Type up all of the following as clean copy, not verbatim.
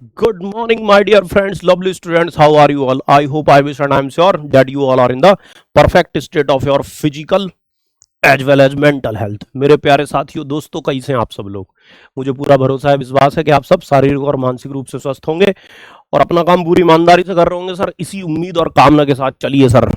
Good morning, my dear friends, lovely students. How are you all? I hope, I wish, and I'm sure that you all are in the perfect state of your physical as well as mental health. मेरे प्यारे साथियों, दोस्तों, कैसे हैं आप सब लोग? मुझे पूरा भरोसा है, विश्वास है कि आप सब शारीरिक और मानसिक रूप से स्वस्थ होंगे और अपना काम पूरी ईमानदारी से कर रहे होंगे। सर, इसी उम्मीद और कामना के साथ चलिए सर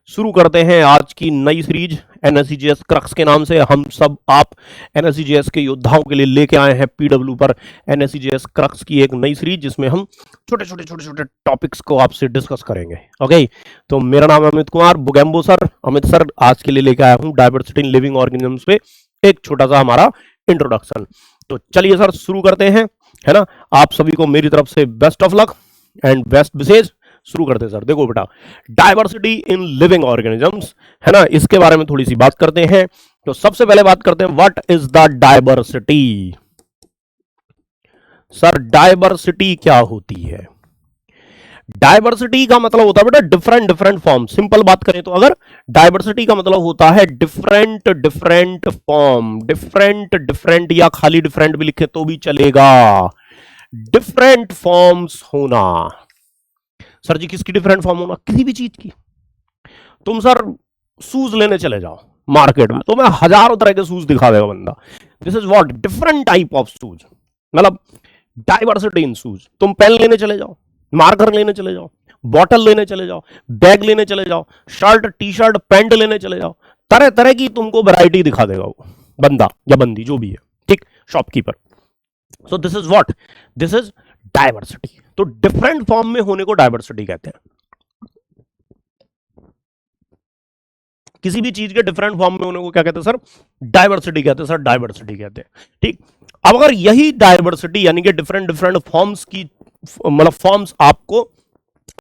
शुरू करते हैं आज की नई सीरीज एनएससीजीएस क्रक्स के नाम से। हम सब आप एनएससीजीएस के योद्धाओं के लिए लेके आए हैं पीडब्ल्यू पर एनएससीजीएस क्रक्स की एक नई सीरीज, जिसमें हम छोटे छोटे टॉपिक्स को आपसे डिस्कस करेंगे। ओके, तो मेरा नाम है अमित कुमार बुगेम्बो सर। अमित सर, आज के लिए लेके आया हूँ डायवर्सिटी इन लिविंग ऑर्गेनिजम्स पे एक छोटा सा हमारा इंट्रोडक्शन। तो चलिए सर शुरू करते हैं, है ना। आप सभी को मेरी तरफ से best of luck and best wishes. शुरू करते हैं सर। देखो बेटा, डायवर्सिटी इन लिविंग ऑर्गेनिजम्स, है ना, इसके बारे में थोड़ी सी बात करते हैं। तो सबसे पहले बात करते हैं, what is the diversity. Sir, diversity क्या होती है? डायवर्सिटी का मतलब होता है बेटा डिफरेंट डिफरेंट फॉर्म। सिंपल बात करें तो अगर डायवर्सिटी का मतलब होता है different different form, different different या खाली डिफरेंट भी लिखे तो भी चलेगा, डिफरेंट फॉर्म्स होना। सर जी, किसकी डिफरेंट फॉर्म होना? किसी भी चीज की। तुम सर शूज लेने चले जाओ मार्केट में, तो मैं हजारों तरह के शूज दिखा देगा बंदा। This is what different type of shoes, मतलब डाइवर्सिटी इन शूज। तुम पेन लेने चले जाओ, मार्कर लेने चले जाओ, बॉटल लेने चले जाओ, बैग लेने चले जाओ, शर्ट टी शर्ट पैंट लेने चले जाओ, तरह तरह की तुमको वैरायटी दिखा देगा वो बंदा या बंदी जो भी है, ठीक, shopkeeper. So this is what, this is diversity. तो डिफरेंट फॉर्म में होने को डायवर्सिटी कहते हैं। किसी भी चीज के डिफरेंट फॉर्म में होने को क्या कहते हैं सर? डायवर्सिटी कहते हैं सर, डायवर्सिटी कहते हैं, ठीक। अब अगर यही डायवर्सिटी यानी कि डिफरेंट डिफरेंट फॉर्म्स की, मतलब फॉर्म्स आपको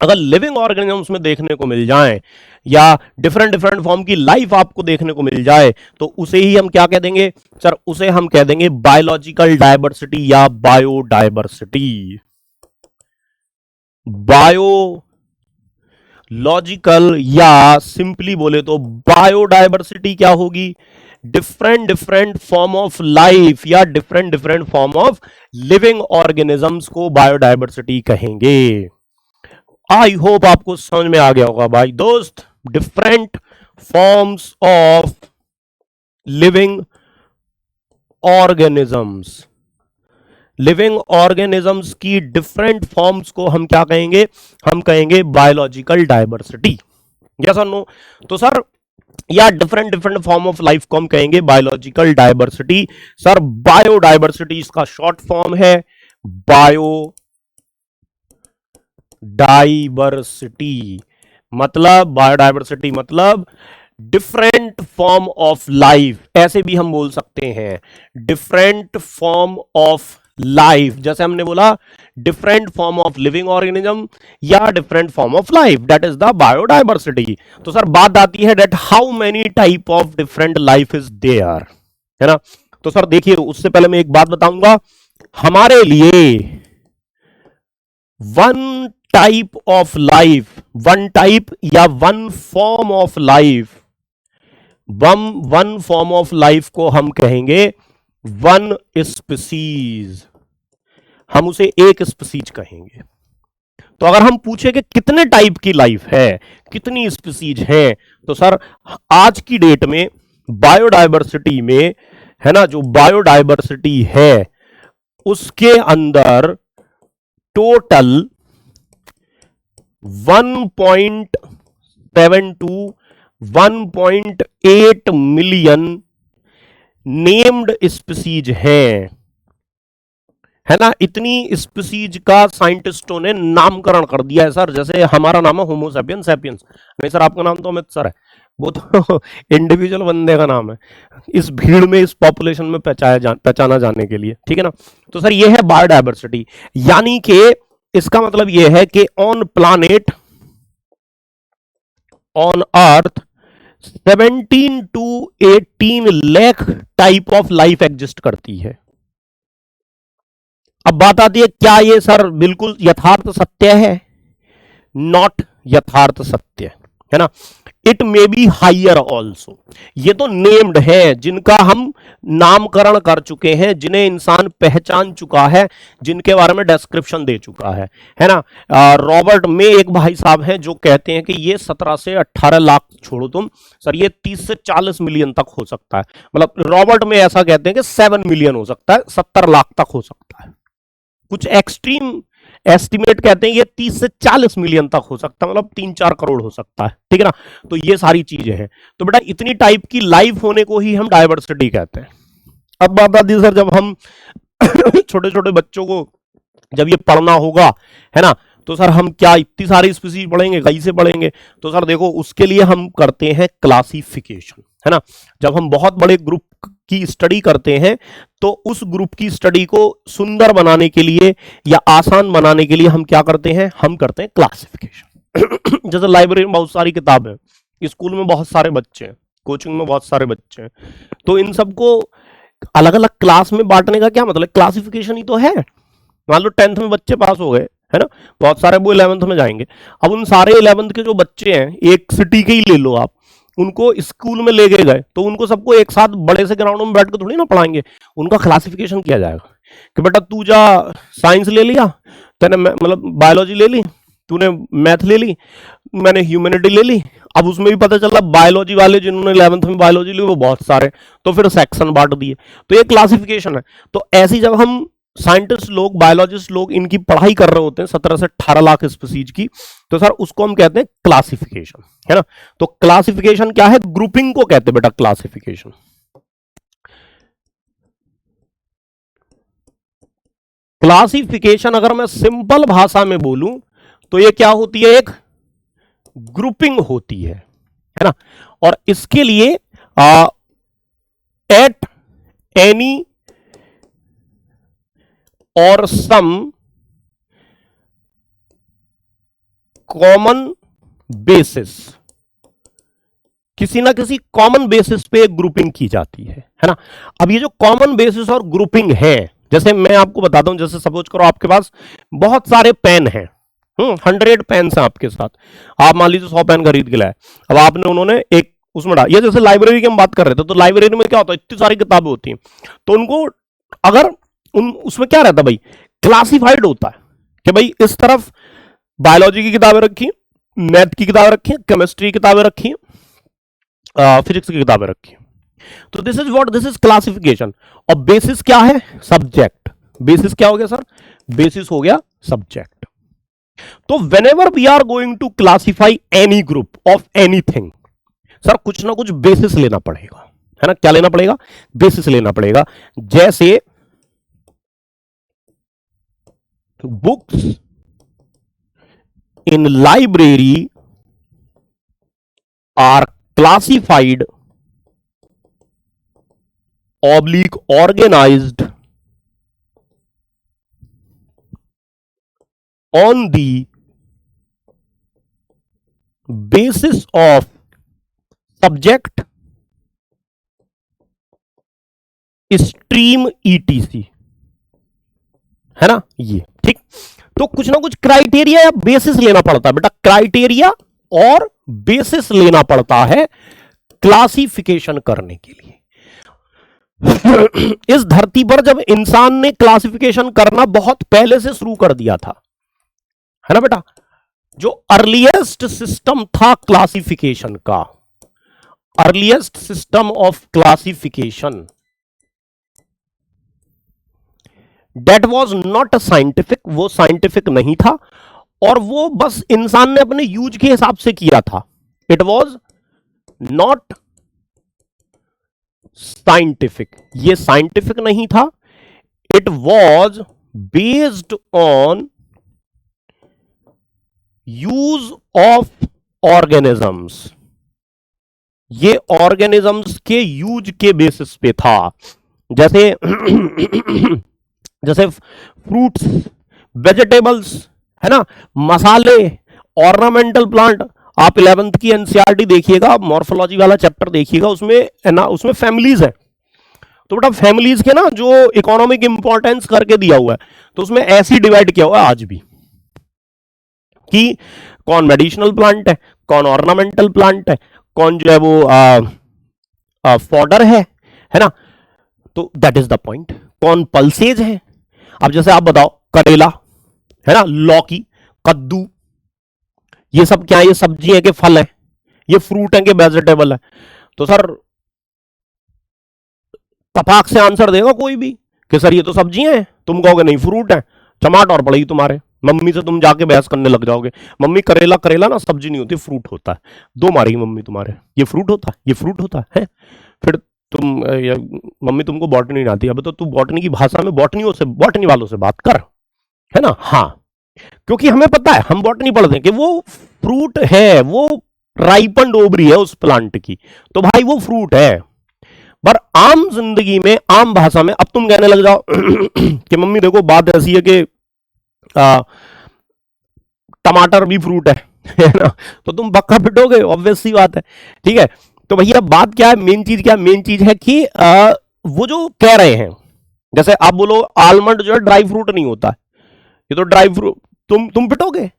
अगर लिविंग ऑर्गेनिजम्स में देखने को मिल जाएं या डिफरेंट डिफरेंट फॉर्म की लाइफ आपको देखने को मिल जाए, तो उसे ही हम क्या कह देंगे सर? उसे हम कह देंगे बायोलॉजिकल डायवर्सिटी या बायोडायवर्सिटी। बायोलॉजिकल या सिंपली बोले तो बायोडायवर्सिटी क्या होगी? Different different form of life या different different form of living organisms को बायोडायवर्सिटी कहेंगे। आई होप आपको समझ में आ गया होगा भाई दोस्त। Different forms of living organisms, living organisms की डिफरेंट फॉर्म्स को हम क्या कहेंगे? हम कहेंगे बायोलॉजिकल डायवर्सिटी। यस और नो? तो सर, या different different form of life को हम कहेंगे बायोलॉजिकल डायवर्सिटी। सर, बायोडायवर्सिटी इसका शॉर्ट फॉर्म है बायोडायवर्सिटी। मतलब बायोडायवर्सिटी मतलब डिफरेंट फॉर्म ऑफ लाइफ, ऐसे भी हम बोल सकते हैं डिफरेंट फॉर्म ऑफ लाइफ। जैसे हमने बोला different form of living organism या different form of life, that is the biodiversity. तो सर बात आती है that how many type of different life is there, है ना। तो सर देखिए, उससे पहले मैं एक बात बताऊंगा, हमारे लिए one type of life, one type या one form of life, one form of life को हम कहेंगे वन स्पीसीज। हम उसे एक स्पीसीज कहेंगे। तो अगर हम पूछे कि कितने टाइप की लाइफ है, कितनी स्पीसीज है, तो सर आज की डेट में बायोडायवर्सिटी में, है ना, जो बायोडायवर्सिटी है उसके अंदर total 1.7 to 1.8 million named species हैं, है ना। इतनी स्पीसीज का साइंटिस्टों ने नामकरण कर दिया है सर। जैसे हमारा नाम है होमो सैपियंस सैपियंस, नहीं सर आपका नाम तो अमित सर है, वो तो इंडिविजुअल बंदे का नाम है इस भीड़ में, इस पॉपुलेशन में पहचाना जाने के लिए, ठीक है ना। तो सर ये है बायोडायवर्सिटी, यानी कि इसका मतलब ये है कि on planet, on earth 17 to 18 lakh type of life exist करती है। अब बात आती है, क्या ये सर बिल्कुल यथार्थ सत्य है? नॉट यथार्थ सत्य, है ना। It may be higher also. ये तो नेम्ड है, जिनका हम नामकरण कर चुके हैं, जिन्हें इंसान पहचान चुका है, जिनके बारे में डिस्क्रिप्शन दे चुका है ना। रॉबर्ट में एक भाई साहब हैं जो कहते हैं कि ये 17 से 18 लाख छोड़ो तुम सर, ये 30 से 40 मिलियन तक हो सकता है। मतलब रॉबर्ट में ऐसा कहते हैं कि 7 मिलियन हो सकता है, 70 लाख तक हो सकता है। कुछ एक्सट्रीम एस्टिमेट कहते हैं ये 30 से 40 मिलियन तक हो सकता है, मतलब 3-4 करोड़ हो सकता है, ठीक है ना। तो ये सारी चीजें हैं। तो बेटा इतनी टाइप की लाइफ होने को ही हम डायवर्सिटी कहते हैं। अब बात आती है सर, जब हम छोटे छोटे बच्चों को जब ये पढ़ना होगा, है ना, तो सर हम क्या इतनी सारी स्पीसीज पढ़ेंगे, कैसे पढ़ेंगे? तो सर देखो, उसके लिए हम करते हैं क्लासिफिकेशन, है ना। जब हम बहुत बड़े ग्रुप की स्टडी करते हैं तो उस ग्रुप की स्टडी को सुंदर बनाने के लिए या आसान बनाने के लिए हम क्या करते हैं? हम करते हैं क्लासिफिकेशन। जैसे लाइब्रेरी में बहुत सारी किताबें, स्कूल में बहुत सारे बच्चे हैं, कोचिंग में बहुत सारे बच्चे हैं, तो इन सबको अलग अलग क्लास में बांटने का क्या मतलब? क्लासिफिकेशन ही तो है। मान लो 10th में बच्चे पास हो गए, है ना, बहुत सारे वो 11th में जाएंगे। अब उन सारे 11th के जो बच्चे हैं, एक सिटी के ही ले लो आप, उनको स्कूल में ले गए तो उनको सबको एक साथ बड़े से ग्राउंड में बैठ कर थोड़ी ना पढ़ाएंगे। उनका क्लासिफिकेशन किया जाएगा कि बेटा तू जा साइंस ले लिया, तूने मतलब बायोलॉजी ले ली, तूने मैथ ले ली, मैंने ह्यूमैनिटी ले ली। अब उसमें भी पता चला बायोलॉजी वाले जिन्होंने 11th में बायोलॉजी ली वो बहुत सारे, तो फिर सेक्शन बांट दिए। तो ये क्लासिफिकेशन है। तो ऐसी जब हम साइंटिस्ट लोग, बायोलॉजिस्ट लोग इनकी पढ़ाई कर रहे होते हैं 17 से 18 लाख स्पीसीज की, तो सर उसको हम कहते हैं क्लासिफिकेशन, है ना। तो क्लासिफिकेशन क्या है? ग्रुपिंग को कहते हैं बेटा क्लासिफिकेशन। क्लासिफिकेशन अगर मैं सिंपल भाषा में बोलूं तो ये क्या होती है? एक ग्रुपिंग होती है ना। और इसके लिए एट एनी और सम कॉमन बेसिस, किसी ना किसी कॉमन बेसिस पे एक ग्रुपिंग की जाती है ना। अब ये जो कॉमन बेसिस और ग्रुपिंग है, जैसे मैं आपको बताता हूं, जैसे सपोज करो आपके पास बहुत सारे पेन हैं, 100 पेन हैं आपके साथ, आप मान लीजिए 100 पेन खरीद के लाए। अब आपने उन्होंने एक उसमें डाला, ये जैसे लाइब्रेरी की हम बात कर रहे थे, तो लाइब्रेरी में क्या होता है, इतनी सारी किताबें होती हैं, तो उनको अगर उसमें क्या रहता है भाई, क्लासिफाइड होता है कि भाई इस तरफ बायोलॉजी की किताबें रखी, मैथ की किताबें रखी, केमिस्ट्री की किताबें रखी, फिजिक्स की किताबें रखी। तो this is what, this is classification. और बेसिस क्या है? सब्जेक्ट। बेसिस क्या हो गया सर? बेसिस हो गया सब्जेक्ट। तो whenever we are going to classify any group of anything, sir कुछ ना कुछ बेसिस लेना पड़ेगा, है ना। क्या लेना पड़ेगा? बेसिस लेना पड़ेगा। जैसे books in library are classified oblique organized on the basis of subject, stream etc, है ना। ये ठीक। तो कुछ ना कुछ क्राइटेरिया या बेसिस लेना पड़ता है बेटा, क्राइटेरिया और बेसिस लेना पड़ता है क्लासिफिकेशन करने के लिए। इस धरती पर जब इंसान ने क्लासिफिकेशन करना बहुत पहले से शुरू कर दिया था, है ना बेटा, जो अर्लीस्ट सिस्टम था क्लासिफिकेशन का, earliest system of classification, that was not scientific, वो साइंटिफिक नहीं था, और वो बस इंसान ने अपने यूज के हिसाब से किया था। इट वॉज नॉट साइंटिफिक, ये साइंटिफिक नहीं था। It was based on use of organisms, ये ऑर्गेनिजम्स के यूज के बेसिस पे था। जैसे जैसे फ्रूट्स, वेजिटेबल्स, है ना, मसाले, ऑर्नामेंटल प्लांट। आप 11th की एनसीईआरटी देखिएगा, मॉर्फोलॉजी वाला चैप्टर देखिएगा, उसमें है ना, उसमें फैमिलीज है। तो बेटा फैमिलीज के ना जो इकोनॉमिक इंपॉर्टेंस करके दिया हुआ है, तो उसमें ऐसे डिवाइड किया हुआ है आज भी कि कौन मेडिसिनल प्लांट है, कौन ऑर्नामेंटल प्लांट है, कौन जो है वो फॉडर है ना। तो दैट इज द पॉइंट, कौन पल्सेज है। अब जैसे आप बताओ, करेला है ना, लौकी, कद्दू, ये सब क्या है, ये सब्जी है कि फल है, ये फ्रूट है कि वेजिटेबल है। तो सर तपाक से आंसर देगा कोई भी कि सर ये तो सब्जियां हैं, तुम कहोगे नहीं फ्रूट है, चमाट और पड़ेगी तुम्हारे। मम्मी से तुम जाके बहस करने लग जाओगे, मम्मी करेला करेला ना सब्जी नहीं होती, फ्रूट होता है। दो मारेगी मम्मी तुम्हारे, ये फ्रूट होता है, ये फ्रूट होता है। फिर तुम मम्मी तुमको बॉटनी नहीं आती, अब तो तू बॉटनी की भाषा में बॉटनी वालों से बात कर, है ना। हाँ, क्योंकि हमें पता है, हम बॉटनी पढ़ते हैं कि वो फ्रूट है, वो राइपन ओवरी है उस प्लांट की, तो भाई वो फ्रूट है। पर आम जिंदगी में, आम भाषा में अब तुम कहने लग जाओ कि मम्मी देखो बात ऐसी है कि टमाटर भी फ्रूट है ना, तो तुम बक्का पिटोगे, ऑब्वियस सी बात है। ठीक है, तो भैया बात क्या है, मेन चीज क्या है, मेन चीज है कि वो जो कह रहे हैं, जैसे आप बोलो आलमंड जो है ड्राई फ्रूट नहीं होता है, ये तो ड्राई फ्रूट, तुम पिटोगे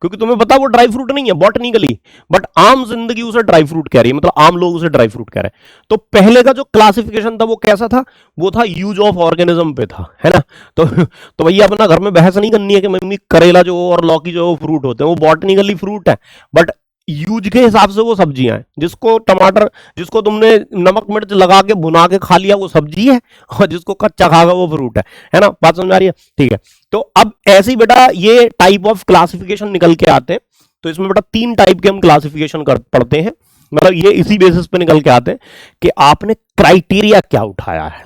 क्योंकि तुम्हें पता वो ड्राई फ्रूट नहीं है बॉटनिकली, बट आम जिंदगी उसे ड्राई फ्रूट कह रही है, मतलब आम लोग उसे ड्राई फ्रूट कह रहे हैं। तो पहले का जो क्लासिफिकेशन था वो कैसा था, वो था यूज ऑफ ऑर्गेनिज्म पे था, है ना। तो भैया अपना घर में बहस नहीं करनी है कि मम्मी करेला जो और लौकी जो वो फ्रूट होते हैं, वो बॉटनिकली फ्रूट है, बट यूज के हिसाब से वो सब्जियां हैं। जिसको टमाटर, जिसको तुमने नमक मिर्च लगा के भुना के खा लिया वो सब्जी है, और जिसको कच्चा खागा वो फ्रूट है ना। बात समझ आ रही है, ठीक है। तो अब ऐसे ही बेटा ये टाइप ऑफ क्लासिफिकेशन निकल के आते हैं। तो इसमें बेटा 3 टाइप के हम क्लासिफिकेशन पढ़ते हैं, मतलब ये इसी बेसिस पे निकल के आते हैं कि आपने क्राइटेरिया क्या उठाया है।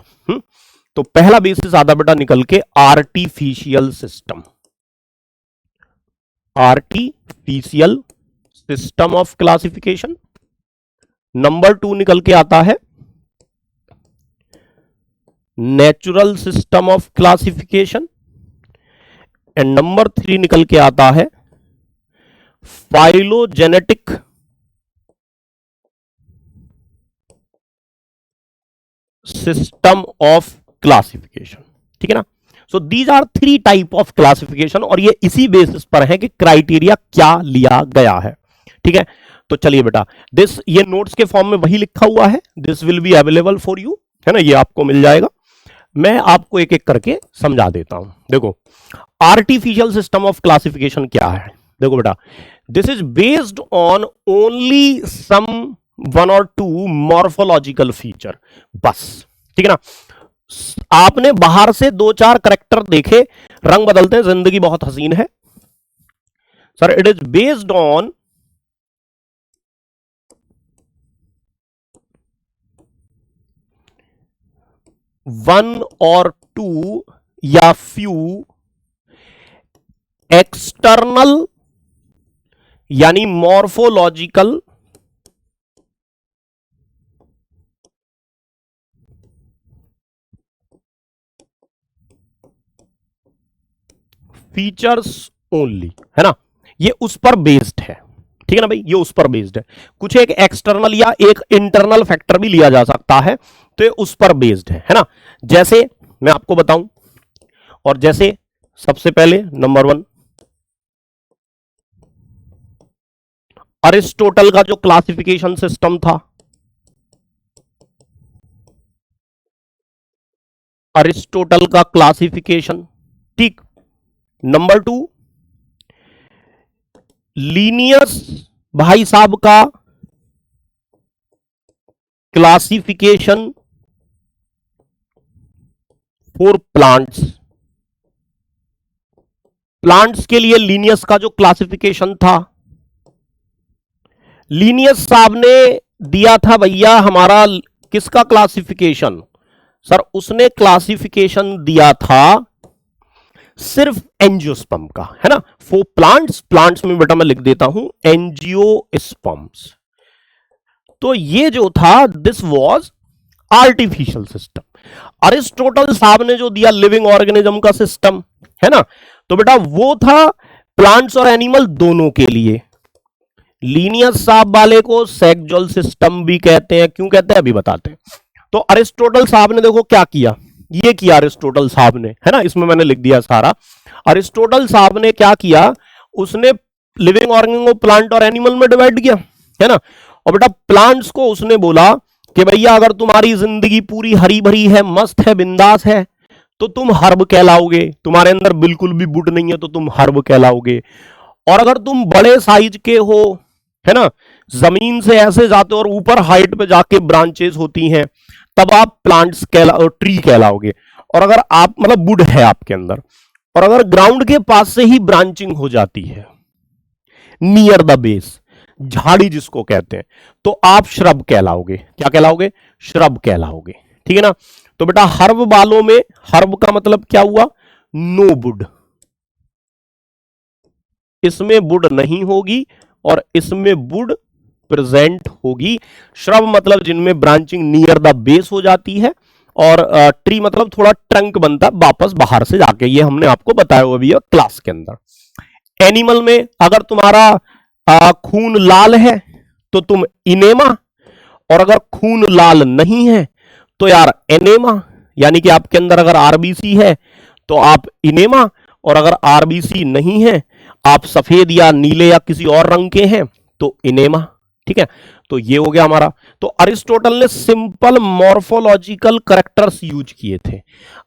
तो पहला बेसिस आता बेटा निकल के artificial system, artificial system of classification. Number 2 निकल के आता है natural system of classification, and number 3 निकल के आता है फाइलोजेनेटिक सिस्टम ऑफ क्लासिफिकेशन। ठीक है ना। So these are 3 type of classification, और ये इसी बेसिस पर है कि क्राइटेरिया क्या लिया गया है। ठीक है, तो चलिए बेटा, ये नोट्स के फॉर्म में वही लिखा हुआ है, this will be available for you, है ना, ये आपको मिल जाएगा। मैं आपको एक एक करके समझा देता हूं। देखो आर्टिफिशियल सिस्टम ऑफ क्लासिफिकेशन क्या है। देखो बेटा, this is based on only some 1 or 2 morphological feature, बस। ठीक है ना। आपने बाहर से 2-4 करेक्टर देखे, रंग बदलते हैं, जिंदगी बहुत हसीन है। Sir it is based on one और टू या फ्यू एक्सटर्नल यानी मॉर्फोलॉजिकल फीचर्स ओनली, है ना, ये उस पर बेस्ड है। ठीक है ना भाई, ये उस पर बेस्ड है। कुछ एक एक्सटर्नल या एक इंटरनल फैक्टर भी लिया जा सकता है, तो ये उस पर बेस्ड है ना। जैसे मैं आपको बताऊं, और जैसे सबसे पहले नंबर 1 अरिस्टोटल का जो क्लासिफिकेशन सिस्टम था, अरिस्टोटल का क्लासिफिकेशन, ठीक। नंबर 2 लीनियस भाई साहब का क्लासिफिकेशन फॉर प्लांट्स, प्लांट्स के लिए लीनियस का जो क्लासिफिकेशन था, लीनियस साहब ने दिया था भैया हमारा किसका क्लासिफिकेशन, सर उसने क्लासिफिकेशन दिया था सिर्फ एंजियोस्पर्म का, है ना। फॉर प्लांट्स, प्लांट्स में बेटा मैं लिख देता हूं एंजियोस्पर्म्स। तो ये जो था this was artificial system. Aristotle साहब ने जो दिया लिविंग ऑर्गेनिज्म का सिस्टम, है ना, तो बेटा वो था प्लांट्स और एनिमल दोनों के लिए। लीनियस साहब वाले को सेक्सुअल सिस्टम भी कहते हैं, क्यों कहते हैं अभी बताते हैं। तो अरिस्टोटल साहब ने देखो क्या किया, ये किया अरिस्टोटल साहब ने, है ना, इसमें मैंने लिख दिया सारा। अरिस्टोटल साहब ने क्या किया, उसने लिविंग ऑर्गेनिज्म को प्लांट और एनिमल में डिवाइड किया, है ना, और बेटा प्लांट्स को उसने बोला कि भैया अगर तुम्हारी जिंदगी पूरी हरी भरी है, मस्त है, बिंदास है, तो तुम हर्ब कहलाओगे। तुम्हारे अंदर बिल्कुल भी वुड नहीं है तो तुम हर्ब कहलाओगे। और अगर तुम बड़े साइज के हो, है ना, जमीन से ऐसे जाते हो और ऊपर हाइट पे जाके ब्रांचेस होती हैं, तब आप प्लांट्स ट्री कहलाओगे। और अगर आप मतलब वुड है आपके अंदर, और अगर ग्राउंड के पास से ही ब्रांचिंग हो जाती है नियर द बेस, झाड़ी जिसको कहते हैं, तो आप श्रब कहलाओगे। क्या कहलाओगे? श्रब कहलाओगे। ठीक है ना। तो बेटा हर्ब वालों में, हर्ब का मतलब क्या हुआ? नो वुड, इसमें वुड नहीं होगी और इसमें वुड प्रेजेंट होगी। श्रब मतलब जिनमें ब्रांचिंग नियर द बेस हो जाती है, और ट्री मतलब थोड़ा ट्रंक बनता है वापस बाहर से जाके। ये हमने आपको बताया हुआ भी है क्लास के अंदर। एनिमल में अगर तुम्हारा खून लाल है तो तुम इनेमा, और अगर खून लाल नहीं है तो यार एनेमा, यानी कि आपके अंदर अगर आरबीसी है तो आप इनेमा, और अगर आरबीसी नहीं है, आप सफेद या नीले या किसी और रंग के हैं, तो इनेमा। ठीक है, तो ये हो गया हमारा। तो अरिस्टोटल ने सिंपल मॉर्फोलॉजिकल कैरेक्टर्स यूज किए थे।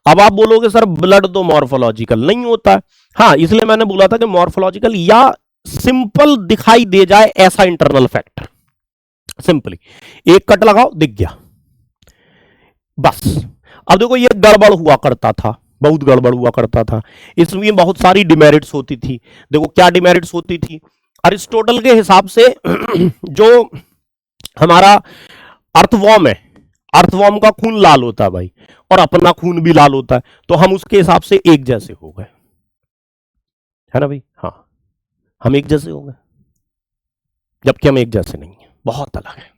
अब आप बोलोगे सर ब्लड तो मॉर्फोलॉजिकल नहीं होता है। हाँ, इसलिए मैंने बोला था कि मॉर्फोलॉजिकल या सिंपल दिखाई दे जाए ऐसा इंटरनल फैक्टर। सिंपली एक कट लगाओ दिख गया बस। अब देखो ये गड़बड़ हुआ करता था, बहुत गड़बड़ हुआ करता था। इसमें बहुत सारी डिमेरिट्स होती थी। देखो क्या डिमेरिट्स होती थी अरिस्टोटल के हिसाब से। जो हमारा अर्थवॉर्म है, अर्थवॉर्म का खून लाल होता है भाई, और अपना खून भी लाल होता है, तो हम उसके हिसाब से एक जैसे हो गए, है ना भाई। हाँ, हम एक जैसे हो गए, जबकि हम एक जैसे नहीं है, बहुत अलग है।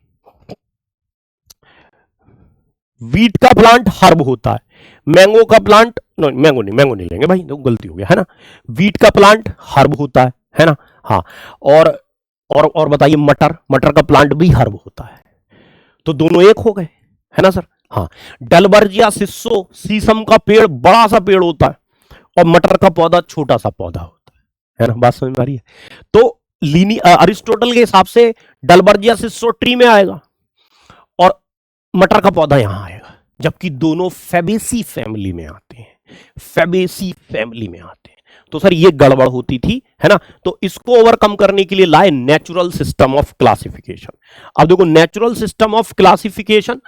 वीट का प्लांट हर्ब होता है, मैंगो का प्लांट, मैंगो नहीं लेंगे भाई, तो गलती हो गया, है ना। वीट का प्लांट हर्ब होता है ना। हाँ, और बताइए मटर, मटर का प्लांट भी हर्ब होता है, तो दोनों एक हो गए, है ना सर। हाँ, डलबर्जिया सिस्सो, शीशम का पेड़ बड़ा सा पेड़ होता है, और मटर का पौधा छोटा सा पौधा होता है ना। बात समझ में आ रही है। तो अरिस्टोटल के हिसाब से डलबर्जिया सिस्सो ट्री में आएगा और मटर का पौधा यहां आएगा, जबकि दोनों फेबेसी फैमिली में आते हैं, फेबेसी फैमिली में आते हैं। तो सर ये गड़बड़ होती थी, है ना। तो इसको ओवरकम करने के लिए लाए नेचुरल सिस्टम ऑफ क्लासिफिकेशन। अब देखो नेचुरल सिस्टम ऑफ क्लासिफिकेशन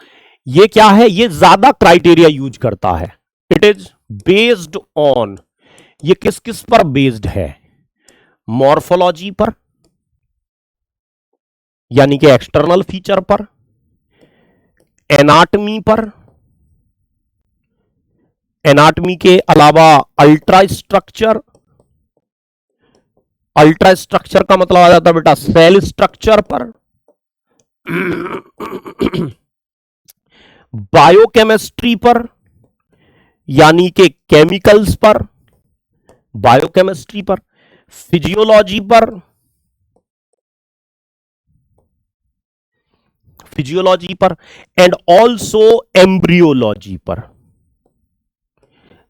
ये क्या है? ये ज्यादा क्राइटेरिया यूज करता है। इट इज बेस्ड ऑन, ये किस किस पर बेस्ड है? मॉर्फोलॉजी पर, यानी कि एक्सटर्नल फीचर पर, एनाटमी पर, एनाटमी के अलावा अल्ट्रा स्ट्रक्चर, अल्ट्रा स्ट्रक्चर का मतलब आ जाता है बेटा सेल स्ट्रक्चर पर, बायोकेमिस्ट्री पर, यानी कि केमिकल्स पर, बायोकेमिस्ट्री पर, फिजियोलॉजी पर, फिजियोलॉजी पर, एंड ऑल्सो एम्ब्रियोलॉजी पर।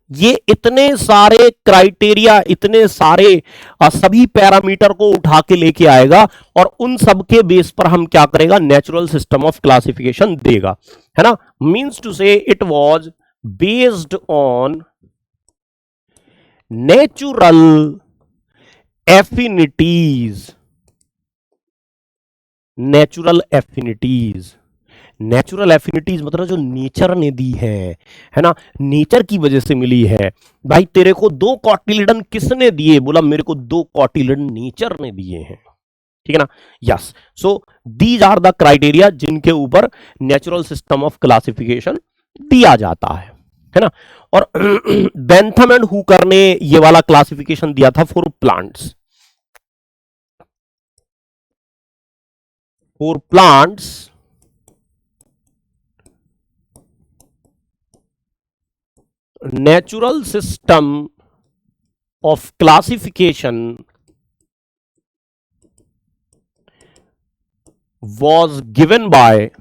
ये इतने सारे क्राइटेरिया, इतने सारे सभी पैरामीटर को उठा के लेके आएगा, और उन सब के बेस पर हम क्या करेगा? नेचुरल सिस्टम ऑफ क्लासिफिकेशन देगा, है ना। मींस टू से it was based on natural affinities, natural affinities. Natural affinities मतलब जो नेचर ने दी है ना, नेचर की वजह से मिली है। भाई तेरे को 2 कॉटिलिडन किसने दिए? बोला मेरे को 2 कॉटिलिडन नेचर ने दिए हैं। ठीक है ना। Yes, so these are the criteria जिनके ऊपर नेचुरल सिस्टम ऑफ क्लासिफिकेशन दिया जाता है ना। और बेंथम एंड हुकर ने ये वाला क्लासिफिकेशन दिया था for plants, for plants natural system of classification was given by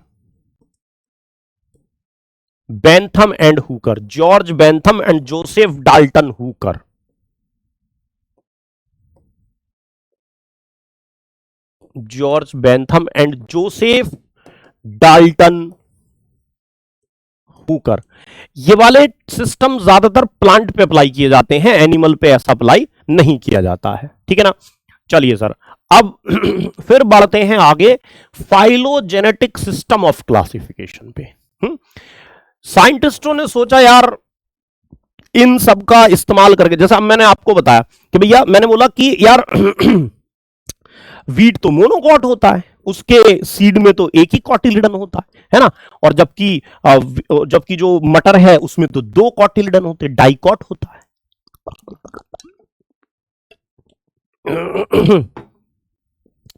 Bentham and Hooker, George Bentham and Joseph Dalton Hooker. George Bentham and Joseph Dalton Hooker. ये वाले सिस्टम ज्यादातर plant पे apply किए जाते हैं, एनिमल पे ऐसा अप्लाई नहीं किया जाता है, ठीक है ना। चलिए सर, अब फिर बढ़ते हैं आगे फाइलोजेनेटिक सिस्टम ऑफ क्लासिफिकेशन पे। साइंटिस्टों ने सोचा यार इन सब का इस्तेमाल करके, जैसा मैंने आपको बताया कि भैया, मैंने बोला कि यार वीट तो मोनोकॉट होता है, उसके सीड में तो एक ही कॉटिलिडन होता है ना। और जबकि जो मटर है उसमें तो दो कॉटिलिडन होते, डाइकॉट होता है।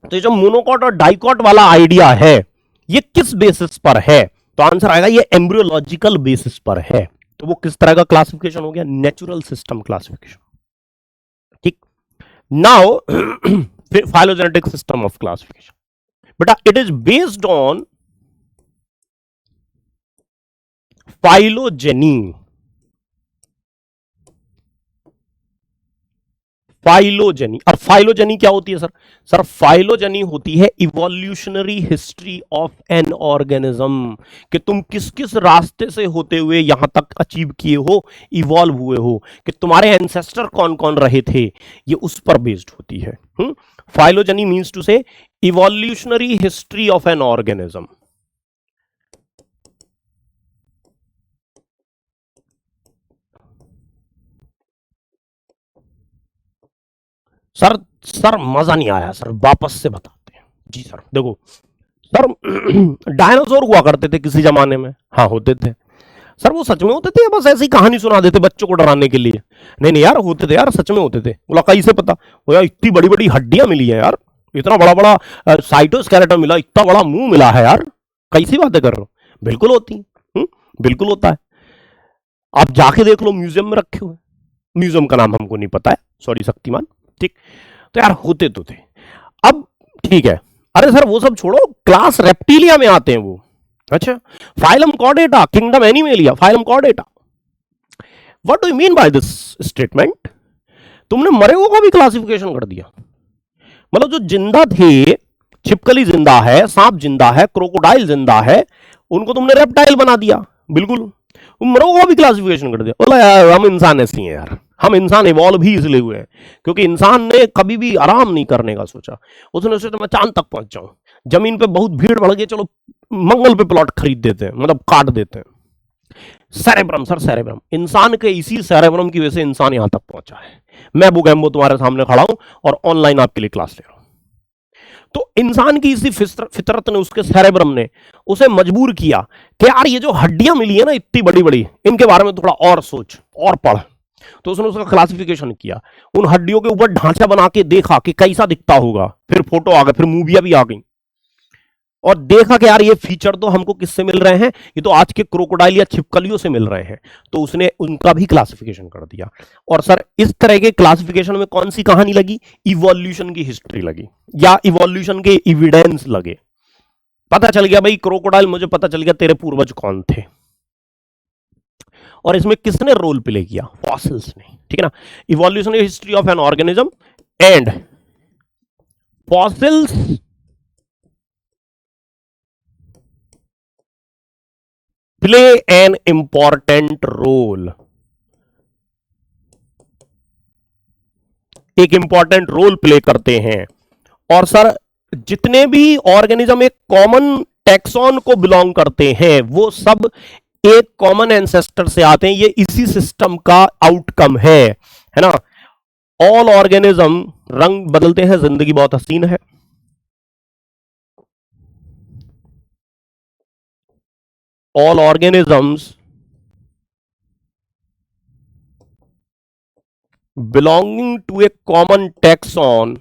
तो ये जो मोनोकॉट और डाइकॉट वाला आइडिया है, ये किस बेसिस पर है? तो आंसर आएगा ये एम्ब्रियोलॉजिकल बेसिस पर है। तो वो किस तरह का क्लासिफिकेशन हो गया? नेचुरल सिस्टम क्लासिफिकेशन, ठीक। Now phylogenetic system of classification, but it is based on phylogeny। Phylogeny, और फाइलोजेनी क्या होती है सर? सर फाइलोजेनी होती है evolutionary history of an organism, कि तुम किस किस रास्ते से होते हुए यहां तक अचीव किए हो, इवॉल्व हुए हो, कि तुम्हारे एंसेस्टर कौन कौन रहे थे, ये उस पर बेस्ड होती है। फाइलोजेनी मीन्स टू से evolutionary history of an organism. Sir sir मजा नहीं आया सर, वापस से बताते हैं। जी सर देखो सर, डायनासोर हुआ करते थे किसी जमाने में। हाँ होते थे सर। वो सच में होते थे या बस ऐसी कहानी सुना देते बच्चों को डराने के लिए? नहीं नहीं यार, होते थे यार, सच में होते थे। बोला कैसे पता? वो यार इतनी बड़ी बड़ी हड्डियां मिली है यार, इतना बड़ा बड़ा साइटोस्केलेटन मिला, इतना बड़ा मुंह मिला है यार, कैसी बातें कर रहे हो? बिल्कुल होती है, बिल्कुल होता है। आप जाके देख लो, म्यूजियम में रखे हुए। म्यूजियम का नाम हमको नहीं पता है, सॉरी शक्तिमान, ठीक। तो यार होते तो थे। अब ठीक है, अरे सर वो सब छोड़ो, क्लास रेप्टिलिया में आते हैं वो। अच्छा, phylum Chordata, kingdom animalia, phylum Chordata. What do you mean by this statement? तुमने मरे हुए का भी क्लासिफिकेशन कर दिया? मतलब जो जिंदा थे, छिपकली जिंदा है, सांप जिंदा है, क्रोकोडाइल जिंदा है, उनको तुमने रेप्टाइल बना दिया। बिल्कुल, मरो का भी क्लासिफिकेशन कर दिया। बोला यार हम इंसान ऐसे ही हैं यार, हम इंसान इवॉल्व ही इसलिए हुए हैं क्योंकि इंसान ने कभी भी आराम नहीं करने का सोचा। उसने सोचा मैं चांद तक पहुंच जाऊं, जमीन पे बहुत भीड़ बढ़ गई, चलो मंगल पे प्लॉट खरीद देते हैं, मतलब काट देते हैं। सेरेब्रम सर, सेरेब्रम, इंसान के इसी सेरेब्रम की वजह से इंसान यहां तक पहुंचा है। मैं बुगैम्बो तुम्हारे सामने खड़ा हूं और ऑनलाइन आपके लिए क्लास ले रहा हूं। तो इंसान की इसी फितरत ने, उसके सेरेब्रम ने उसे मजबूर किया कि यार ये जो हड्डियां मिली है ना इतनी बड़ी बड़ी, इनके बारे में थोड़ा और सोच और पढ़। तो उसने उसका क्लासिफिकेशन किया, उन हड्डियों के ऊपर ढांचा बना के देखा कि कैसा दिखता होगा, फिर फोटो आ गए, फिर मूवियां भी आ गई, और देखा कि यार ये फीचर तो हमको किससे मिल रहे हैं, ये तो आज के क्रोकोडाइल या छिपकलियों से मिल रहे हैं। तो उसने उनका भी क्लासिफिकेशन कर दिया। और सर इस तरह के क्लासिफिकेशन में कौन सी कहानी लगी? इवोल्यूशन की हिस्ट्री लगी, या इवोल्यूशन के एविडेंस लगे। पता चल गया भाई क्रोकोडाइल, मुझे पता चल गया तेरे पूर्वज कौन थे। और इसमें किसने रोल प्ले किया? फॉसिल्स ने, ठीक है ना। Evolutionary history of an organism and fossils play an important role, एक इंपॉर्टेंट रोल प्ले करते हैं। और सर जितने भी ऑर्गेनिज्म एक कॉमन टैक्सॉन को बिलोंग करते हैं, वो सब एक कॉमन एंसेस्टर से आते हैं, ये इसी सिस्टम का आउटकम है ना। ऑल ऑर्गेनिज्म रंग बदलते हैं, जिंदगी बहुत हसीन है। All organisms belonging to a common taxon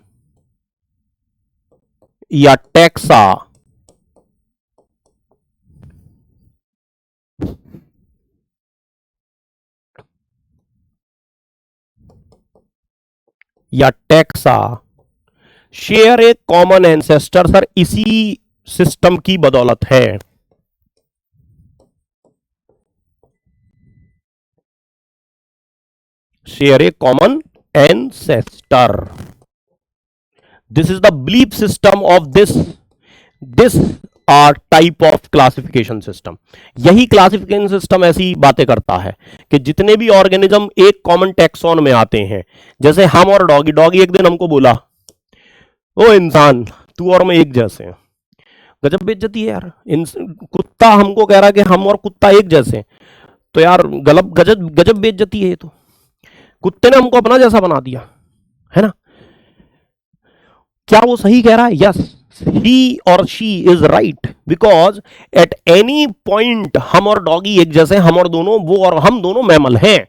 या टैक्सा या taxa share a common ancestor. Sir इसी सिस्टम की बदौलत है। Share a common ancestor, this is the belief system of this are type of classification system. यही classification system ऐसी बातें करता है कि जितने भी ऑर्गेनिज्म एक कॉमन टैक्सॉन में आते हैं, जैसे हम और डॉगी, डॉगी एक दिन हमको बोला ओ इंसान तू और मैं एक जैसे हैं। गजब बेइज्जती है यार। कुत्ता हमको कह रहा है कि हम और कुत्ता एक जैसे हैं, तो यार गलत गजब गजब बेइज्जती है ये तो। कुत्ते ने हमको अपना जैसा बना दिया है ना। क्या वो सही कह रहा है? Yes, he or she is right because at any point हम और डॉगी एक जैसे, हम और दोनों, वो और हम दोनों मैमल हैं,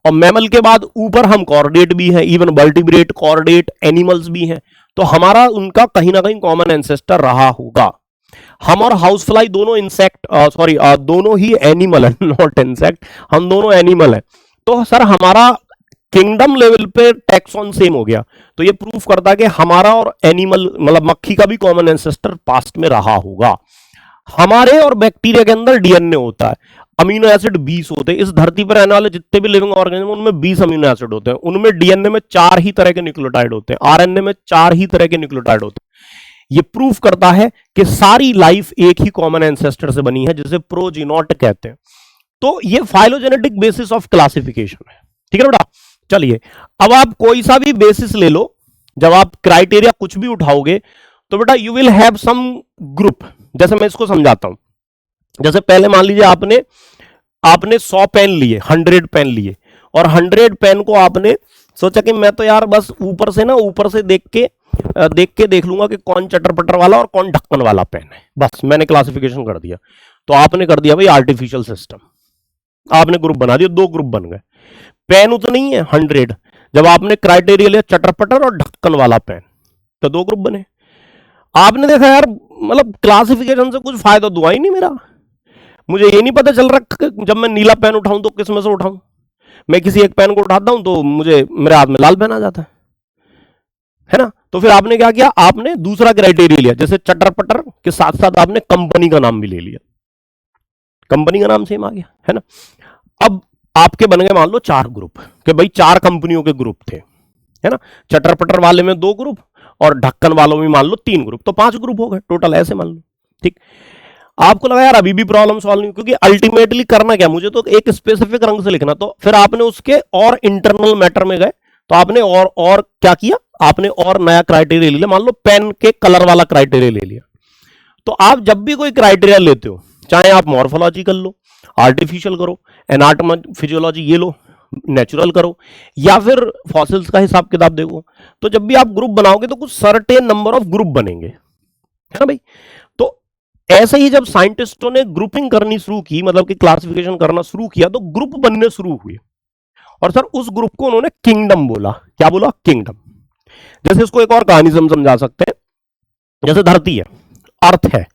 और मैमल के बाद ऊपर हम कॉर्डेट भी हैं, इवन वर्टिब्रेट कॉर्डेट एनिमल्स भी हैं, तो हमारा उनका कहीं ना कहीं कॉमन एंसेस्टर रहा होगा। हम और हाउस फ्लाई दोनों इंसेक्ट दोनों ही एनिमल है, नॉट इंसेक्ट, हम दोनों एनिमल हैं। तो सर हमारा किंगडम लेवल पे टैक्सॉन सेम हो गया, तो ये प्रूफ करता है कि हमारा और एनिमल मतलब मक्खी का भी कॉमन एंसेस्टर पास्ट में रहा होगा। हमारे और बैक्टीरिया के अंदर डीएनए होता है, अमीनो एसिड 20 होते हैं। इस धरती पर रहने वाले जितने भी लिविंग ऑर्गेनिज्म उनमें 20 अमीनो एसिड होते हैं। उनमें डीएनए में 4 ही तरह के न्यूक्लियोटाइड होते हैं, आरएनए में 4 ही तरह के न्यूक्लियोटाइड होते हैं। ये प्रूफ करता है कि सारी लाइफ एक ही कॉमन एंसेस्टर से बनी है, जिसे प्रोजीनोट कहते हैं। तो ये फाइलोजेनेटिक बेसिस ऑफ क्लासिफिकेशन है। ठीक है बेटा, चलिए अब आप कोई सा भी बेसिस ले लो, जब आप क्राइटेरिया कुछ भी उठाओगे तो बेटा you will have some group. जैसे मैं इसको समझाता हूं, जैसे पहले मान लीजिए आपने 100 पेन लिए, 100 पेन लिए, और 100 पेन को आपने सोचा कि मैं तो यार बस ऊपर से देख के देख लूंगा कि कौन चटर पटर वाला और कौन ढक्कन वाला पेन है, बस मैंने क्लासिफिकेशन कर दिया। तो आपने कर दिया भाई आर्टिफिशियल सिस्टम, आपने ग्रुप बना दिया, 2 ग्रुप बन गए। पेन उतनी ही है 100, जब आपने क्राइटेरिया लिया चटर पटर और ढक्कन वाला पेन, तो 2 ग्रुप बने। आपने देखा यार मतलब क्लासिफिकेशन से कुछ फायदा हुआ ही नहीं मेरा, मुझे ये नहीं पता चल रहा जब मैं नीला पेन उठाऊं तो किस में से उठाऊं। मैं किसी एक पेन को उठाता हूं तो मेरे हाथ में लाल पेन आ जाता है ना। तो फिर आपने क्या किया, आपने दूसरा क्राइटेरिया लिया, जैसे चटर पटर के साथ साथ आपने कंपनी का नाम भी ले लिया, कंपनी का नाम सेम आ गया है ना। अब आपके बन गए मान लो 4 ग्रुप, कि भाई 4 कंपनियों के ग्रुप थे, है ना। चटर पटर वाले में 2 ग्रुप और ढक्कन वालों में मान लो 3 ग्रुप, तो 5 ग्रुप हो गए टोटल, ऐसे मान लो। ठीक, आपको लगा यार अभी भी प्रॉब्लम सॉल्व नहीं, क्योंकि अल्टीमेटली करना क्या, मुझे तो एक स्पेसिफिक रंग से लिखना। तो फिर आपने उसके और इंटरनल मैटर में गए, तो आपने और क्या किया, आपने और नया क्राइटेरिया ले लिया। मान लो पेन के कलर वाला क्राइटेरिया ले लिया। तो आप जब भी कोई क्राइटेरिया लेते हो, चाहे आप मॉर्फोलॉजी कर लो, आर्टिफिशियल करो, एनाटॉमी फिजियोलॉजी ये लो, नेचुरल करो, या फिर फॉसिल्स का हिसाब किताब देखो, तो जब भी आप ग्रुप बनाओगे तो कुछ सर्टेन नंबर ऑफ ग्रुप बनेंगे, है ना भाई। तो ऐसे ही जब साइंटिस्टों ने ग्रुपिंग करनी शुरू की, मतलब कि क्लासिफिकेशन करना शुरू किया, तो ग्रुप बनने शुरू हुए। और सर उस ग्रुप को उन्होंने किंगडम बोला। क्या बोला? किंगडम। जैसे इसको एक और कहानी से हम समझा सकते हैं। जैसे धरती है, अर्थ है,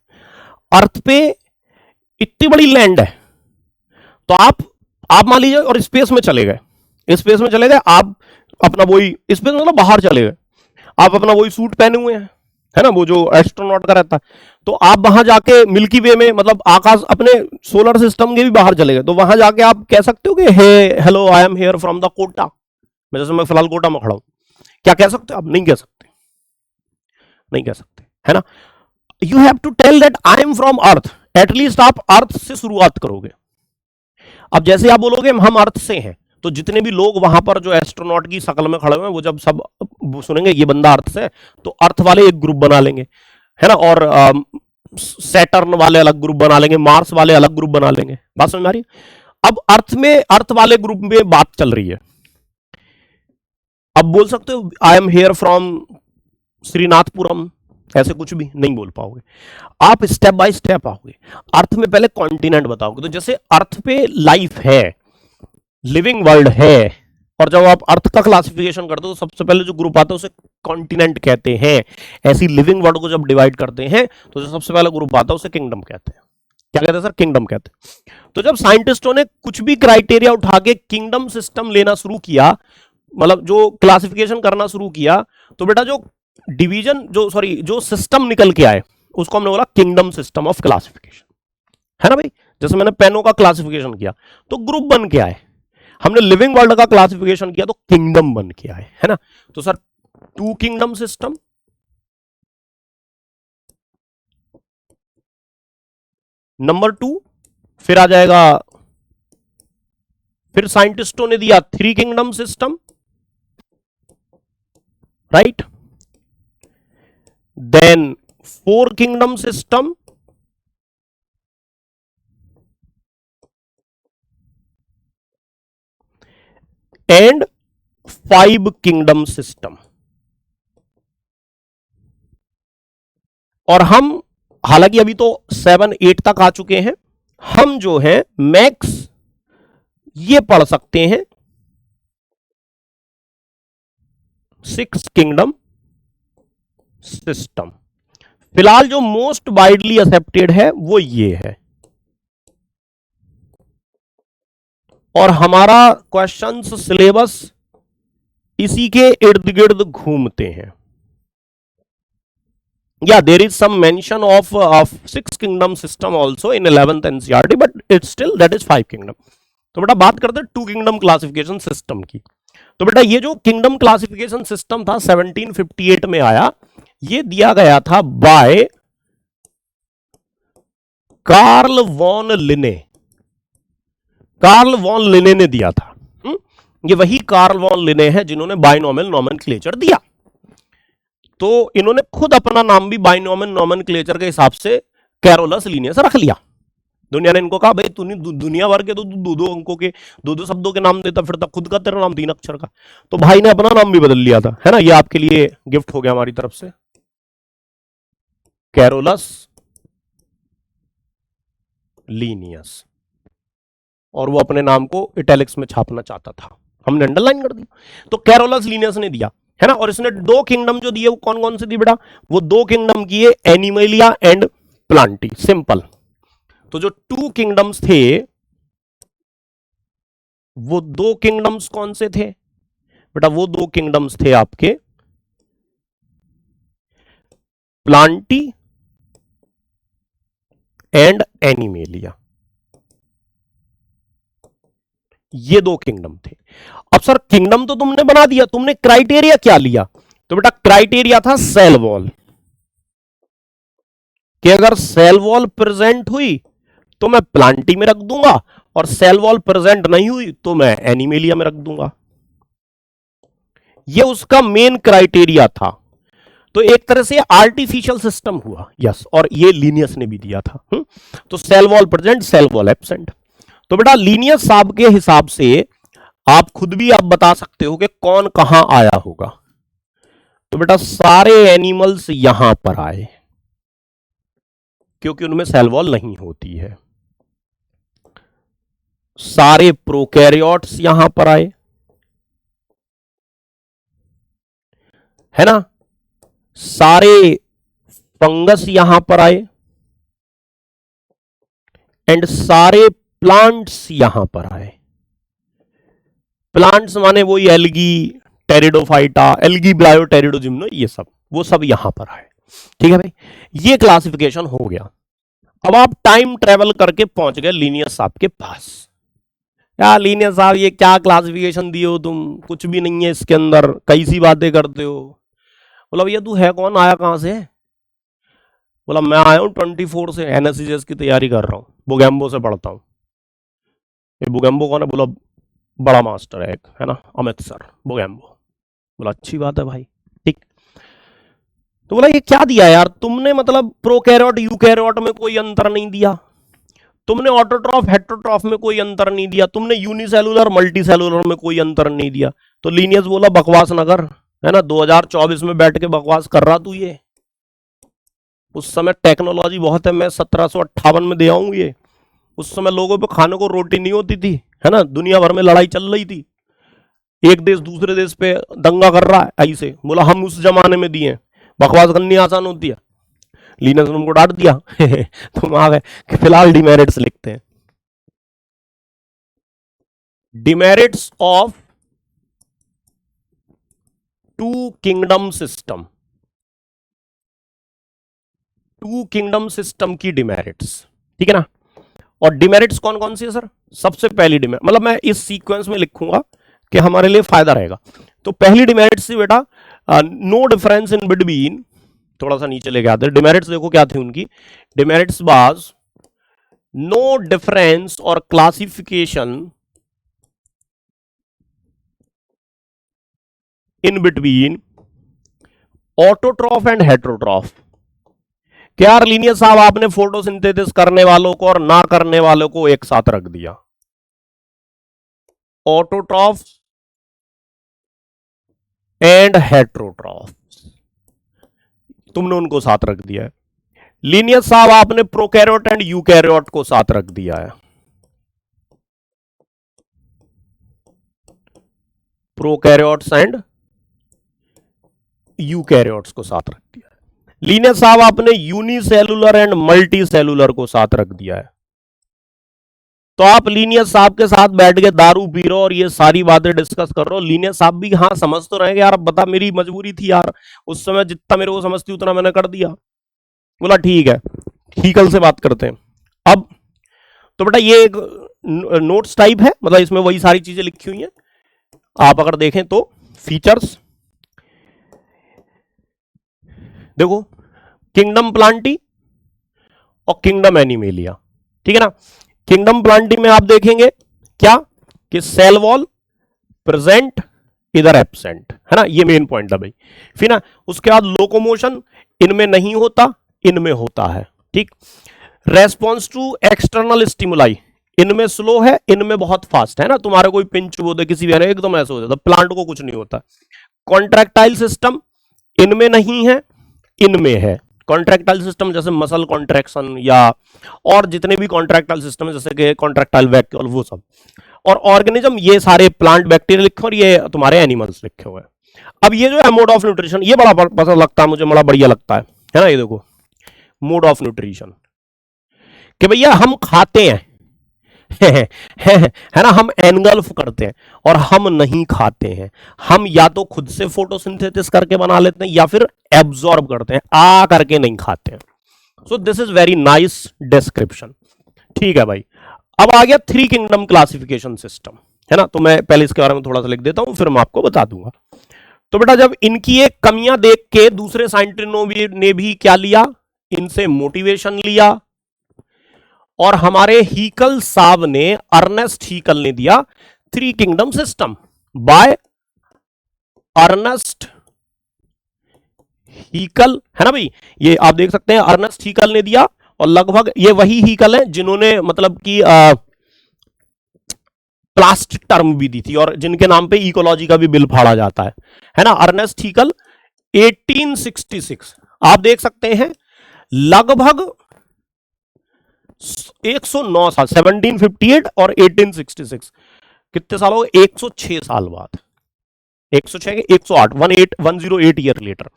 अर्थ पे इतनी बड़ी लैंड है, तो आप मान लीजिए और स्पेस में चले गए, आप अपना वही स्पेस मतलब बाहर चले गए, आप अपना वही सूट पहने हुए हैं, है ना, वो जो एस्ट्रोनॉट का रहता है, तो आप वहां जाके मिल्की वे में, मतलब आकाश, अपने सोलर सिस्टम के भी बाहर चले गए, तो वहां जाके आप कह सकते हो कि hey hello I am here from the Kota. जैसे मैं फिलहाल कोटा में खड़ा हूं, क्या कह सकते हो आप? नहीं कह सकते, नहीं कह सकते, है ना। You have to tell that I am from earth, at least आप अर्थ से शुरुआत करोगे। अब जैसे आप बोलोगे हम अर्थ से हैं, तो जितने भी लोग वहां पर जो एस्ट्रोनॉट की शक्ल में खड़े हुए हैं, वो जब सब सुनेंगे ये बंदा अर्थ से, तो अर्थ वाले एक ग्रुप बना लेंगे, है ना, और सैटर्न वाले अलग ग्रुप बना लेंगे, मार्स वाले अलग ग्रुप बना लेंगे। बात समझ में आ रही है? अब अर्थ वाले ग्रुप में बात चल रही है। अब बोल सकते हो I am here from Srinathpuram, ऐसे कुछ भी नहीं बोल पाओगे, आप स्टेप बाय स्टेप आओगे। अर्थ में पहले कॉन्टिनेंट बताओगे, तो जैसे अर्थ पे लाइफ है, लिविंग वर्ल्ड है, और जब आप अर्थ का क्लासिफिकेशन करते हो तो सबसे पहले जो ग्रुप आता है उसे कॉन्टिनेंट कहते हैं। ऐसी लिविंग वर्ल्ड को जब डिवाइड करते हैं तो जो सबसे पहला ग्रुप आता है उसे किंगडम कहते हैं। क्या कहते हैं सर? किंगडम कहते हैं। तो जब साइंटिस्टों ने कुछ भी क्राइटेरिया उठा के किंगडम सिस्टम लेना शुरू किया, मतलब जो क्लासिफिकेशन करना शुरू किया, तो बेटा जो डिवीजन जो सिस्टम निकल के आए उसको हमने बोला किंगडम सिस्टम ऑफ क्लासिफिकेशन, है ना भाई। जैसे मैंने पेनों का क्लासिफिकेशन किया तो ग्रुप बन के आए, हमने लिविंग वर्ल्ड का क्लासिफिकेशन किया तो किंगडम बन के आए, है ना। तो सर 2 किंगडम सिस्टम नंबर 2 फिर आ जाएगा, फिर साइंटिस्टों ने दिया 3 kingdom system, right, then 4 kingdom system, and 5 kingdom system. और हम हालांकि अभी तो 7 8 तक आ चुके हैं, हम जो है मैक्स ये पढ़ सकते हैं 6 किंगडम सिस्टम। फिलहाल जो मोस्ट वाइडली एक्सेप्टेड है वो ये है, और हमारा क्वेश्चंस सिलेबस इसी के इर्द गिर्द घूमते हैं। Yeah, there is some mention of 6 kingdom system also in 11th NCERT, but it's still that is 5 kingdom। तो बेटा बात करते हैं 2 किंगडम क्लासिफिकेशन सिस्टम की। तो बेटा ये जो किंगडम क्लासिफिकेशन सिस्टम था 1758 में आया, ये दिया गया था बाय कार्ल वॉन लिने। कार्ल वॉन लिने ने दिया था। ये वही कार्ल वॉन लिने हैं जिन्होंने बाइनोमियल नोमेनक्लेचर दिया। तो इन्होंने खुद अपना नाम भी बाइनोमियल नोमेनक्लेचर के हिसाब से कैरोलस लीनियस रख लिया। दुनिया ने इनको कहा भाई तूने दुनिया भर के तो दो दो अंकों के दो शब्दों के नाम देता फिरता, खुद का तेरा नाम 3 अक्षर का। तो भाई ने अपना नाम भी बदल लिया था, है ना। ये आपके लिए गिफ्ट हो गया हमारी तरफ से, कैरोलस लीनियस। और वो अपने नाम को इटैलिक्स में छापना चाहता था, हमने अंडरलाइन कर दिया। तो कैरोलस लीनियस ने दिया, है ना। और इसने 2 किंगडम जो दिए वो कौन कौन से दिए बेटा, वो 2 किंगडम किए एनिमलिया एंड प्लांटी, सिंपल। तो जो 2 किंगडम्स थे वो 2 किंगडम्स कौन से थे बेटा, वो 2 किंगडम्स थे आपके प्लांटी एंड एनिमेलिया, ये 2 किंगडम थे। अब सर किंगडम तो तुमने बना दिया, तुमने क्राइटेरिया क्या लिया, तो बेटा क्राइटेरिया था सेल वॉल, कि अगर सेल वॉल प्रेजेंट हुई तो मैं प्लांटी में रख दूंगा, और सेल वॉल प्रेजेंट नहीं हुई तो मैं एनिमेलिया में रख दूंगा। ये उसका मेन क्राइटेरिया था। तो एक तरह से आर्टिफिशियल सिस्टम हुआ, यस। और ये लीनियस ने भी दिया था। तो cell wall present, cell wall absent. तो बेटा लीनियस साहब के हिसाब से आप खुद भी आप बता सकते हो कि कौन कहां आया होगा। तो बेटा सारे एनिमल्स यहां पर आए, क्योंकि उनमें सेल वॉल नहीं होती है। सारे प्रोकैरियोट्स यहां पर आए, है ना। सारे फंगस यहां पर आए, एंड सारे प्लांट्स यहां पर आए। प्लांट्स माने वही एल्गी, टेरिडोफाइटा, एल्गी ब्लायोटेरिडोजिम्नो, ये सब, वो सब यहां पर आए। ठीक है भाई, ये क्लासिफिकेशन हो गया। अब आप टाइम ट्रेवल करके पहुंच गए लीनियस साहब के पास। यार लीनियस साहब ये क्या क्लासिफिकेशन दिए हो तुम, कुछ भी नहीं है इसके अंदर, कैसी बातें करते हो। बोला भैया तू है कौन, आया कहां से। बोला मैं आया हूं 24 से, एनएससीएस की तैयारी कर रहा हूं, बोगैम्बो से पढ़ता हूं। ये बोगैम्बो कौन है, बोला बड़ा मास्टर है एक, है ना, अमित सर बोगैम्बो। बोला अच्छी बात है भाई, ठीक। तो बोला ये क्या दिया यार तुमने, मतलब प्रोकैरियोट यूकैरियोट में कोई अंतर नहीं दिया, तुमने ऑटोट्रॉफ हेटेरोट्रॉफ में कोई अंतर नहीं दिया, तुमने यूनिसेलुलर मल्टीसेलुलर में कोई अंतर नहीं दिया। तो लीनियस बोला बकवास न कर, है ना, 2024 में बैठ के बकवास कर रहा तू ये। उस समय टेक्नोलॉजी बहुत है, मैं 1758 में दे आऊं ये। उस समय लोगों पे खाने को रोटी नहीं होती थी, है ना, दुनिया भर में लड़ाई चल रही थी, एक देश दूसरे देश पे दंगा कर रहा है ऐसे। बोला हम उस जमाने में दिए, बकवास करनी आसान होती है। लीनियस ने उनको डांट दिया तुम आ गए। फिलहाल डिमेरिट्स लिखते हैं, demerits of 2 kingdom system. 2 kingdom system की डिमेरिट्स, ठीक है ना। और डिमेरिट्स कौन कौन सी है सर, सबसे पहली डिमेरिट, मतलब मैं इस सीक्वेंस में लिखूंगा कि हमारे लिए फायदा रहेगा। तो पहली डिमेरिट्स थी बेटा नो डिफरेंस इन बिटवीन, थोड़ा सा नीचे लेके आते हैं। डिमेरिट्स देखो क्या थी उनकी, डिमेरिट्स वाज नो डिफरेंस और classification in between autotroph and heterotroph. क्या यार लीनियर साहब आपने फोटोसिंथेसिस करने वालों को और ना करने वालों को एक साथ रख दिया। ऑटोट्रॉफ एंड हेट्रोट्रॉफ तुमने उनको साथ रख दिया है। लीनियर साहब आपने प्रोकैरियोट एंड यूकैरियोट को साथ रख दिया है। प्रोकैरियोट्स एंड यूकैरियोट्स को साथ रख दिया है। लीनियर साहब आपने यूनिसेलुलर एंड मल्टी सेलुलर को साथ रख दिया है। तो आप लीनियर साहब के साथ बैठ के दारू पी रहे हो और ये सारी बातें डिस्कस कर रहे हो। लीनियर साहब भी हाँ समझ तो रहे यार, बता मेरी मजबूरी थी यार, उस समय जितना मेरे को समझती उतना मैंने कर दिया। बोला ठीक है, ठीक से बात करते हैं। अब तो बेटा ये एक नोट्स टाइप है, मतलब इसमें वही सारी चीजें लिखी हुई हैं। आप अगर देखें तो फीचर्स देखो, किंगडम प्लांटी और किंगडम एनिमेलिया, ठीक है ना। किंगडम प्लांटी में आप देखेंगे क्या कि सेल वॉल प्रेजेंट इधर एब्सेंट है ना, ये मेन पॉइंट है भाई। फिर ना उसके बाद लोकोमोशन इनमें नहीं होता, इनमें होता है, ठीक। रेस्पॉन्स टू एक्सटर्नल स्टिमुलाई इनमें स्लो है, इनमें बहुत फास्ट है ना। तुम्हारे कोई पिंच वो दे किसी भी एकदम ऐसे हो जाता, प्लांट को कुछ नहीं होता। कॉन्ट्रैक्टाइल सिस्टम इनमें नहीं है, इनमें है। कॉन्ट्रैक्टाइल सिस्टम जैसे मसल कॉन्ट्रैक्शन या और जितने भी कॉन्ट्रैक्टाइल सिस्टम है जैसे कि कॉन्ट्रैक्टाइल वैक्यूल वो सब। और ऑर्गेनिज्म ये सारे प्लांट बैक्टीरिया लिखे और ये तुम्हारे एनिमल्स लिखे हुए हैं। अब ये जो है मोड ऑफ न्यूट्रिशन, ये बड़ा पसंद लगता है मुझे, बड़ा बढ़िया लगता है ना। ये देखो मोड ऑफ न्यूट्रिशन कि भैया हम खाते हैं है ना, हम एनगल्फ करते हैं और हम नहीं खाते हैं। हम या तो खुद से फोटोसिंथेसिस करके बना लेते हैं या फिर एब्जॉर्ब करते हैं, आ करके नहीं खाते हैं। So this is very nice description, ठीक है भाई। अब आ गया थ्री किंगडम क्लासिफिकेशन सिस्टम, है ना। तो मैं पहले इसके बारे में थोड़ा सा लिख देता हूं, फिर मैं आपको बता दूंगा। तो बेटा जब इनकी एक कमियां देख के दूसरे साइंटिस्टों ने भी क्या लिया, इनसे मोटिवेशन लिया। और हमारे हीकल साहब ने, अर्नेस्ट हीकल ने दिया three kingdom system by Ernest Haeckel, है ना भाई। ये आप देख सकते हैं अर्नेस्ट हीकल ने दिया, और लगभग ये वही हीकल है जिन्होंने मतलब कि प्लास्टिक टर्म भी दी थी और जिनके नाम पे इकोलॉजी का भी बिल फाड़ा जाता है ना। अर्नेस्ट हीकल 1866, आप देख सकते हैं लगभग 109 साल, 1758 और 1866, कितने साल हो गए, 106 साल बाद, 106 के 108, 108 ईयर लेटर।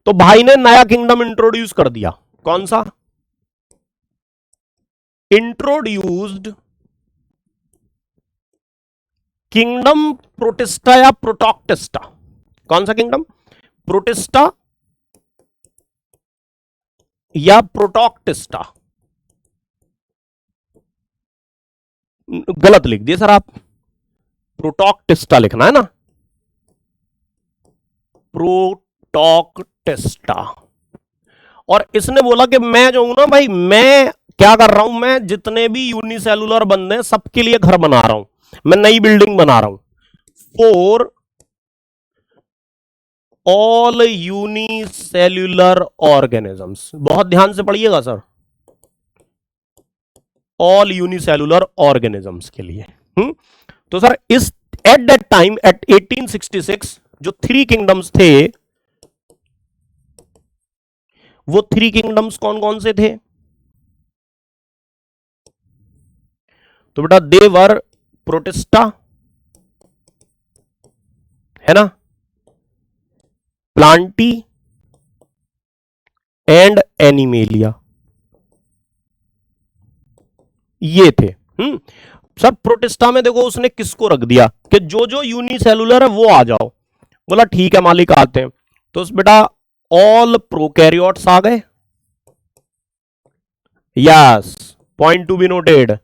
तो भाई ने नया किंगडम इंट्रोड्यूस कर दिया, कौन सा, इंट्रोड्यूस्ड किंगडम प्रोटिस्टा या प्रोटॉक्टिस्टा। कौन सा किंगडम, प्रोटिस्टा या प्रोटॉक्टिस्टा। गलत लिख दिए सर आप, प्रोटॉक्टिस्टा लिखना है ना, प्रोटॉक्टिस्टा। और इसने बोला कि मैं जो हूं ना भाई, मैं क्या कर रहा हूं, मैं जितने भी यूनिसेलुलर बंदे हैं सबके लिए घर बना रहा हूं, मैं नई बिल्डिंग बना रहा हूं फॉर ऑल यूनिसेल्युलर ऑर्गेनिजम्स। बहुत ध्यान से पढ़िएगा सर, ऑल यूनिसेलुलर ऑर्गेनिजम्स के लिए। तो सर इस एट दैट टाइम एट 1866 जो थ्री किंगडम्स थे, वो थ्री किंगडम्स कौन कौन से थे, तो बेटा देवर प्रोटिस्टा, है ना, प्लांटी एंड एनिमेलिया, ये थे। सर प्रोटिस्टा में देखो उसने किसको रख दिया कि जो जो यूनिसेलुलर है वो आ जाओ। बोला ठीक है मालिक आते हैं। तो बेटा ऑल प्रोकैरियोट्स आ गए, yes, point to be noted.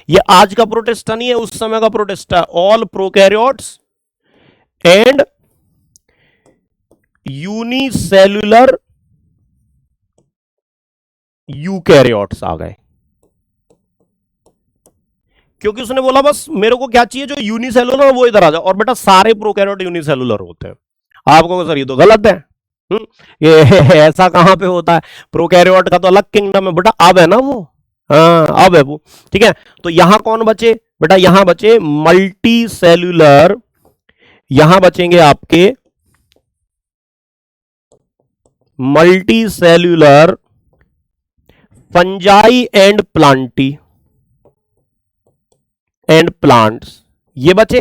ये आज का प्रोटिस्टा नहीं है, उस समय का Protista. All prokaryotes and unicellular eukaryotes आ गए। क्योंकि उसने बोला बस मेरे को क्या चाहिए, जो यूनिसेलुलर वो इधर आ जाए। और बेटा सारे प्रोकैरियोट यूनिसेलुलर होते हैं। आपको सर ये तो गलत है। ये ऐसा कहां पे होता है? प्रोकैरियोट का तो अलग किंगडम है बेटा, अब है ना वो। हाँ अब है वो। ठीक है, तो यहां कौन बचे बेटा? यहां बचे मल्टी सेल्यूलर, यहां बचेंगे आपके multi cellular fungi and Plantae and plants, ये बचे।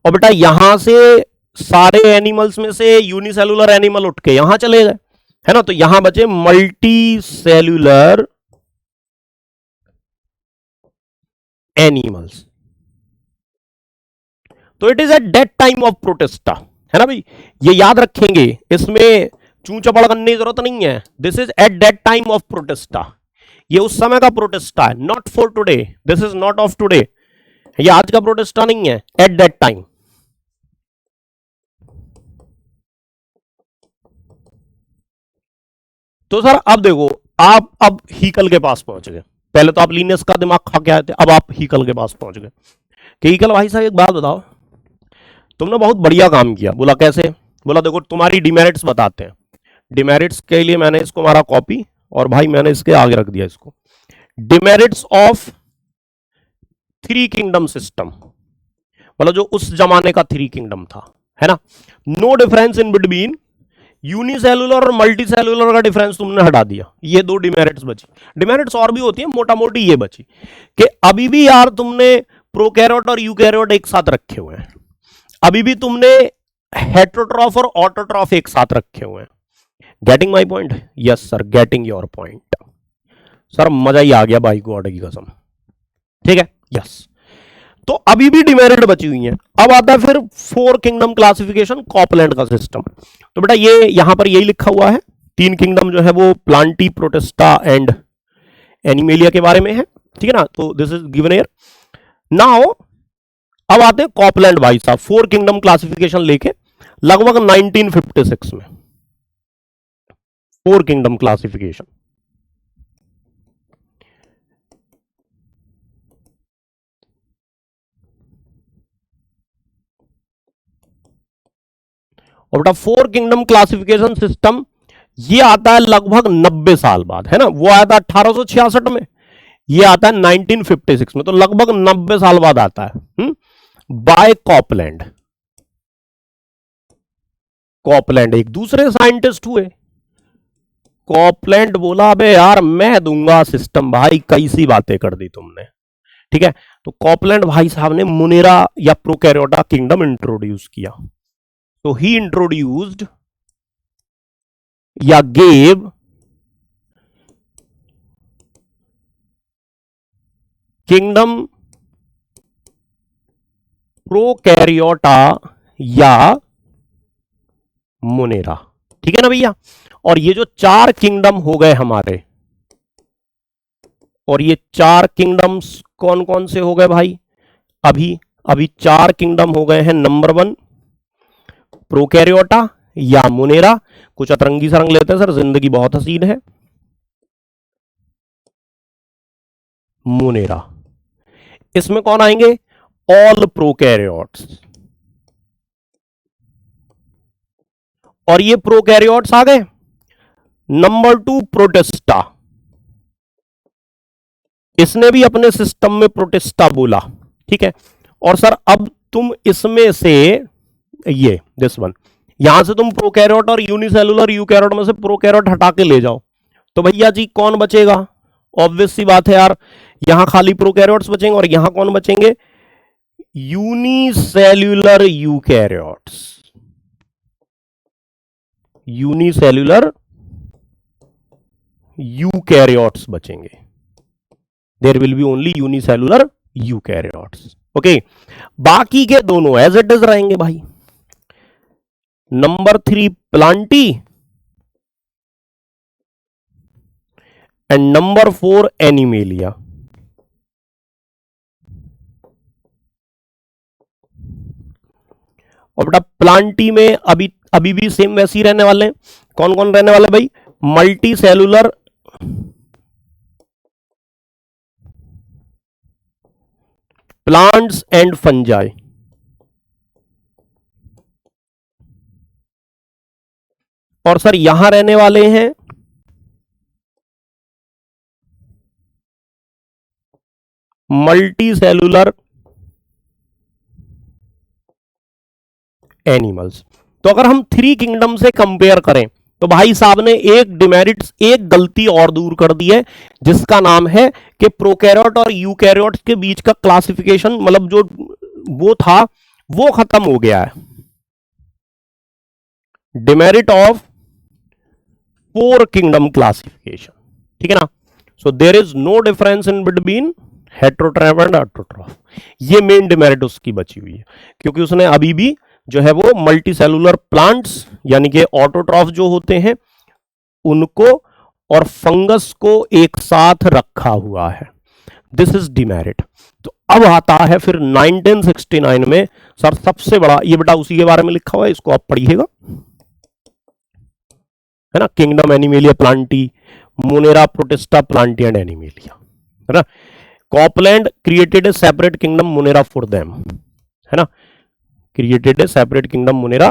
और बेटा यहां से सारे एनिमल्स में से यूनिसेलुलर एनिमल उठ के यहां चले गए, है ना, तो यहां बचे मल्टी सेल्यूलर एनिमल्स। तो it is at that time of Protista, है ना भाई, ये याद रखेंगे, इसमें चू चपड़ करने की जरूरत नहीं है। This is at that time of Protista, ये उस समय का प्रोटेस्टा है, not for today, this is not of today, ये आज का प्रोटेस्टा नहीं है, एट दैट टाइम। तो सर अब देखो, आप अब हीकल के पास पहुंच गए। पहले तो आप लीनियस का दिमाग खा के आए थे, अब आप हीकल के पास पहुंच गए कि हीकल भाई साहब एक बात बताओ, तुमने बहुत बढ़िया काम किया। बोला कैसे? बोला देखो तुम्हारी डिमेरिट्स बताते हैं। डिमेरिट्स के लिए मैंने इसको मारा कॉपी, और भाई मैंने इसके आगे रख दिया इसको, demerits of three kingdom system, मतलब जो उस जमाने का थ्री किंगडम था, है ना। No difference in between unicellular और मल्टी सेलुलर का डिफरेंस तुमने हटा दिया, ये दो डिमेरिट्स बची। डिमेरिट्स और भी होती है, मोटा मोटी ये बची कि अभी भी यार तुमने प्रोकैरियोट और यूकैरियोट एक साथ रखे हुए हैं, अभी भी तुमने हेटेरोट्रॉफ और ऑटोट्रॉफ एक साथ रखे हुए हैं। Getting my point? Yes sir, getting your point. Sir मजा ही आ गया भाई गॉड की कसम। ठीक है, यस। तो अभी भी डिमेरिट बची हुई है। अब आता है फिर फोर किंगडम क्लासिफिकेशन, कॉपलैंड का सिस्टम। तो बेटा ये यहां पर यही लिखा हुआ है, तीन किंगडम जो है वो प्लांटी, प्रोटेस्टा एंड एनिमेलिया के बारे में है। ठीक है ना, तो this is given here now. अब आते हैं कॉपलैंड भाई साहब, फोर किंगडम क्लासिफिकेशन लेके लगभग 1956 में, फोर किंगडम क्लासिफिकेशन। और बेटा फोर किंगडम क्लासिफिकेशन सिस्टम ये आता है लगभग 90 साल बाद, है ना। वो आया था 1866 में, ये आता है 1956 में, तो लगभग 90 साल बाद आता है। Bye Copeland. कॉपलैंड एक दूसरे साइंटिस्ट हुए। कॉपलैंड बोला अबे यार मैं दूंगा सिस्टम, भाई कैसी बातें कर दी तुमने। ठीक है, तो कॉपलैंड भाई साहब ने मुनेरा या प्रोकैरियोटा किंगडम इंट्रोड्यूस किया। तो ही इंट्रोड्यूस्ड या गेव किंगडम प्रोकैरियोटा या मुनेरा। ठीक है ना भैया। और ये जो चार किंगडम हो गए हमारे, और ये चार किंगडम्स कौन कौन से हो गए भाई? अभी अभी चार किंगडम हो गए हैं। नंबर 1 प्रोकैरियोटा या मुनेरा। कुछ अतरंगी सा रंग लेते हैं सर, जिंदगी बहुत हसीन है। मुनेरा, इसमें कौन आएंगे? All prokaryotes. और ये प्रोकैरियोट्स आ गए। नंबर 2 प्रोटेस्टा, इसने भी अपने सिस्टम में प्रोटेस्टा बोला। ठीक है, और सर अब तुम इसमें से ये दिस वन, यहां से तुम प्रोकैरियोट और यूनिसेलुलर यूकैरियोट में से प्रोकैरियोट हटा के ले जाओ, तो भैया जी कौन बचेगा? ऑब्वियस सी बात है यार, यहां खाली प्रोकैरियोट्स बचेंगे, और यहां कौन बचेंगे? Unicellular eukaryotes. यूनिसेल्युलर यूकैरियोट्स बचेंगे। There will be only unicellular eukaryotes. Okay, बाकी के दोनों एज इट इज रहेंगे भाई। Number 3 Plantae and number 4 Animalia. और बेटा प्लांटी में अभी अभी भी सेम वैसे ही रहने वाले हैं। कौन कौन रहने वाले भाई? Multi cellular plants and fungi. और सर यहां रहने वाले हैं मल्टी सेलुलर एनिमल्स। तो अगर हम थ्री किंगडम से कंपेयर करें तो भाई साहब ने एक डिमेरिट्स, एक गलती और दूर कर दी है, जिसका नाम है कि प्रोकैरियोट और यूकैरियोट्स के बीच का क्लासिफिकेशन, मतलब जो वो था वो खत्म हो गया है। Demerit of four kingdom classification, ठीक है ना। So there is no difference in between heterotroph and autotroph. ये मेन डिमेरिट उसकी बची हुई है, क्योंकि उसने अभी भी जो है वो मल्टी सेलुलर प्लांट्स यानी कि ऑटोट्रॉफ जो होते हैं उनको और फंगस को एक साथ रखा हुआ है। This is demerit. तो अब आता है फिर 1969 में सर सबसे बड़ा, ये बेटा उसी के बारे में लिखा हुआ है, इसको आप पढ़िएगा, है ना। Kingdom animalia Plantae, Monera protista Plantae and animalia, है ना। Copeland created a separate kingdom Monera for them, है ना, created a separate kingdom Monera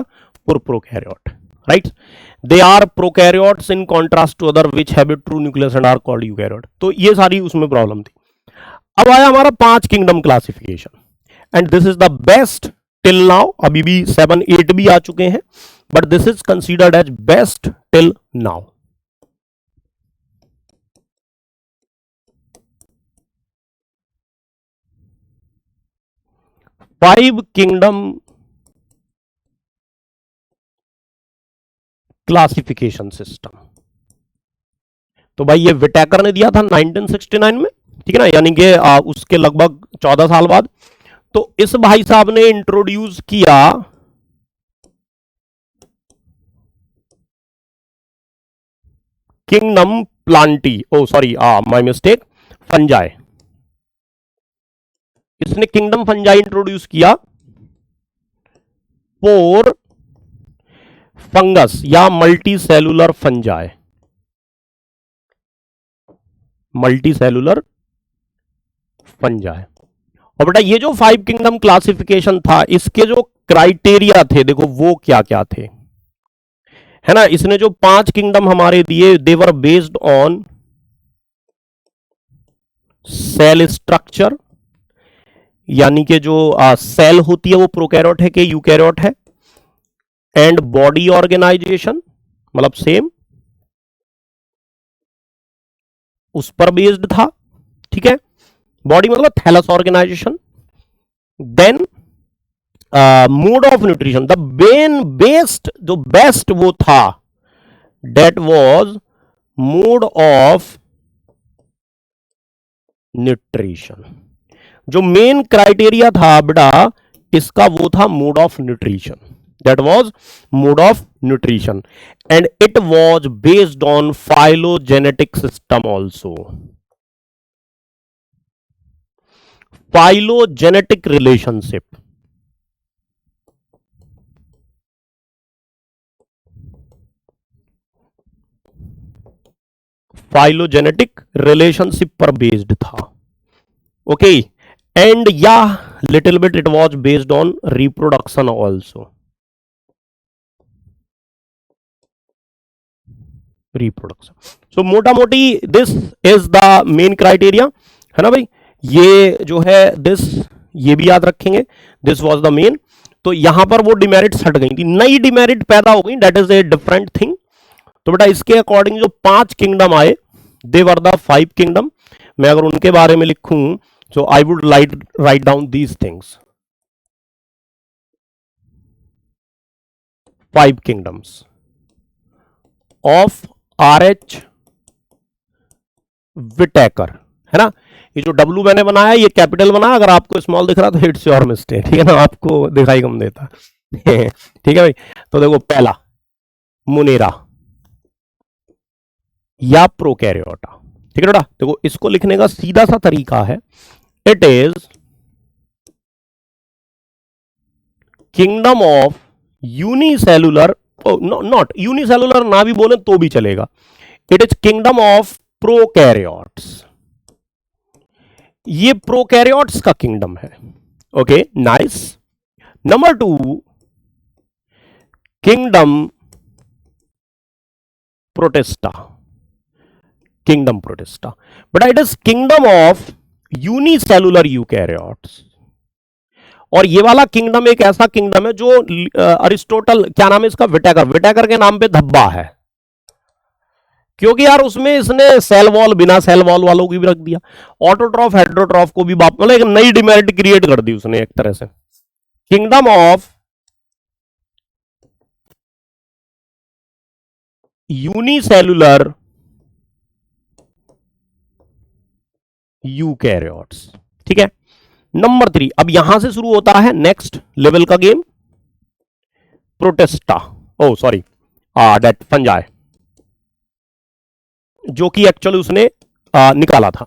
for prokaryote, right? They are prokaryotes in contrast to other which have a true nucleus and are called eukaryote. तो ये सारी उसमें problem थी। अब आया हमारा 5 kingdom classification and this is the best till now. अभी भी 7, 8 भी आ चुके हैं, but this is considered as best till now. Five kingdom classification system. तो भाई ये विटेकर ने दिया था 1969 में, ठीक है ना, यानी कि उसके लगभग 14 साल बाद। तो इस भाई साहब ने इंट्रोड्यूस किया kingdom Plantae, oh sorry my mistake, Fungi. इसने किंगडम फंजाई इंट्रोड्यूस किया फॉर फंगस या multi cellular Fungi, multi cellular Fungi. और बेटा ये जो 5 किंगडम क्लासिफिकेशन था, इसके जो क्राइटेरिया थे देखो वो क्या क्या थे, है ना। इसने जो 5 किंगडम हमारे दिए, they were based on cell structure, यानी कि जो सेल होती है वो प्रोकैरियोट है कि यूकैरियोट है, एंड बॉडी ऑर्गेनाइजेशन, मतलब सेम उस पर बेस्ड था, ठीक है। बॉडी मतलब thallus organisation. Then mode of nutrition, the main best जो बेस्ट वो था, that was mode of nutrition. जो मेन क्राइटेरिया था बेटा इसका वो था mode of nutrition, that was mode of nutrition, and it was based on phylogenetic system also, phylogenetic relationship, phylogenetic relationship पर based था, okay, and yeah little bit it was based on reproduction also, reproduction. So मोटा मोटी this is the main criteria, है ना भाई। ये जो है दिस, ये भी याद रखेंगे, दिस वाज द मेन। तो यहां पर वो डिमेरिट्स हट गई थी, नई डिमेरिट पैदा हो गई, that is a different thing. तो बेटा इसके अकॉर्डिंग जो 5 किंगडम आए, दे वर द 5 किंगडम। मैं अगर उनके बारे में लिखूं तो I would write down these things, 5 kingdoms of RH Whittaker, है ना। ये जो W मैंने बनाया ये कैपिटल बना, अगर आपको स्मॉल दिख रहा तो इट्स योर मिस्टेक, ठीक है ना, आपको दिखाई कम देता ठीक है भाई। तो देखो पहला मोनेरा या प्रोकैरियोटा, ठीक है बेटा। देखो इसको लिखने का सीधा सा तरीका है, it is kingdom of unicellular, not unicellular ना भी बोले तो भी चलेगा, it is kingdom of prokaryotes, ये प्रोकैरियोट्स का किंगडम है। Okay nice. Number 2 kingdom protista, kingdom protista, but it is kingdom of unicellular eukaryotes. और ये वाला किंगडम एक ऐसा किंगडम है जो अरिस्टोटल, क्या नाम है इसका, विटेकर, विटेकर के नाम पे धब्बा है, क्योंकि यार उसमें इसने सेल वॉल, बिना सेल वॉल वालों की भी रख दिया, ऑटोट्रॉफ हेट्रोट्रॉफ को भी बाप, मतलब एक नई डिमेरिट क्रिएट कर दी उसने एक तरह से। किंगडम ऑफ यूनिसेलुलर यूकैरियोट्स, ठीक है। नंबर 3, अब यहां से शुरू होता है नेक्स्ट लेवल का game, Protista, oh sorry that Fungi, जो कि एक्चुअली उसने निकाला था।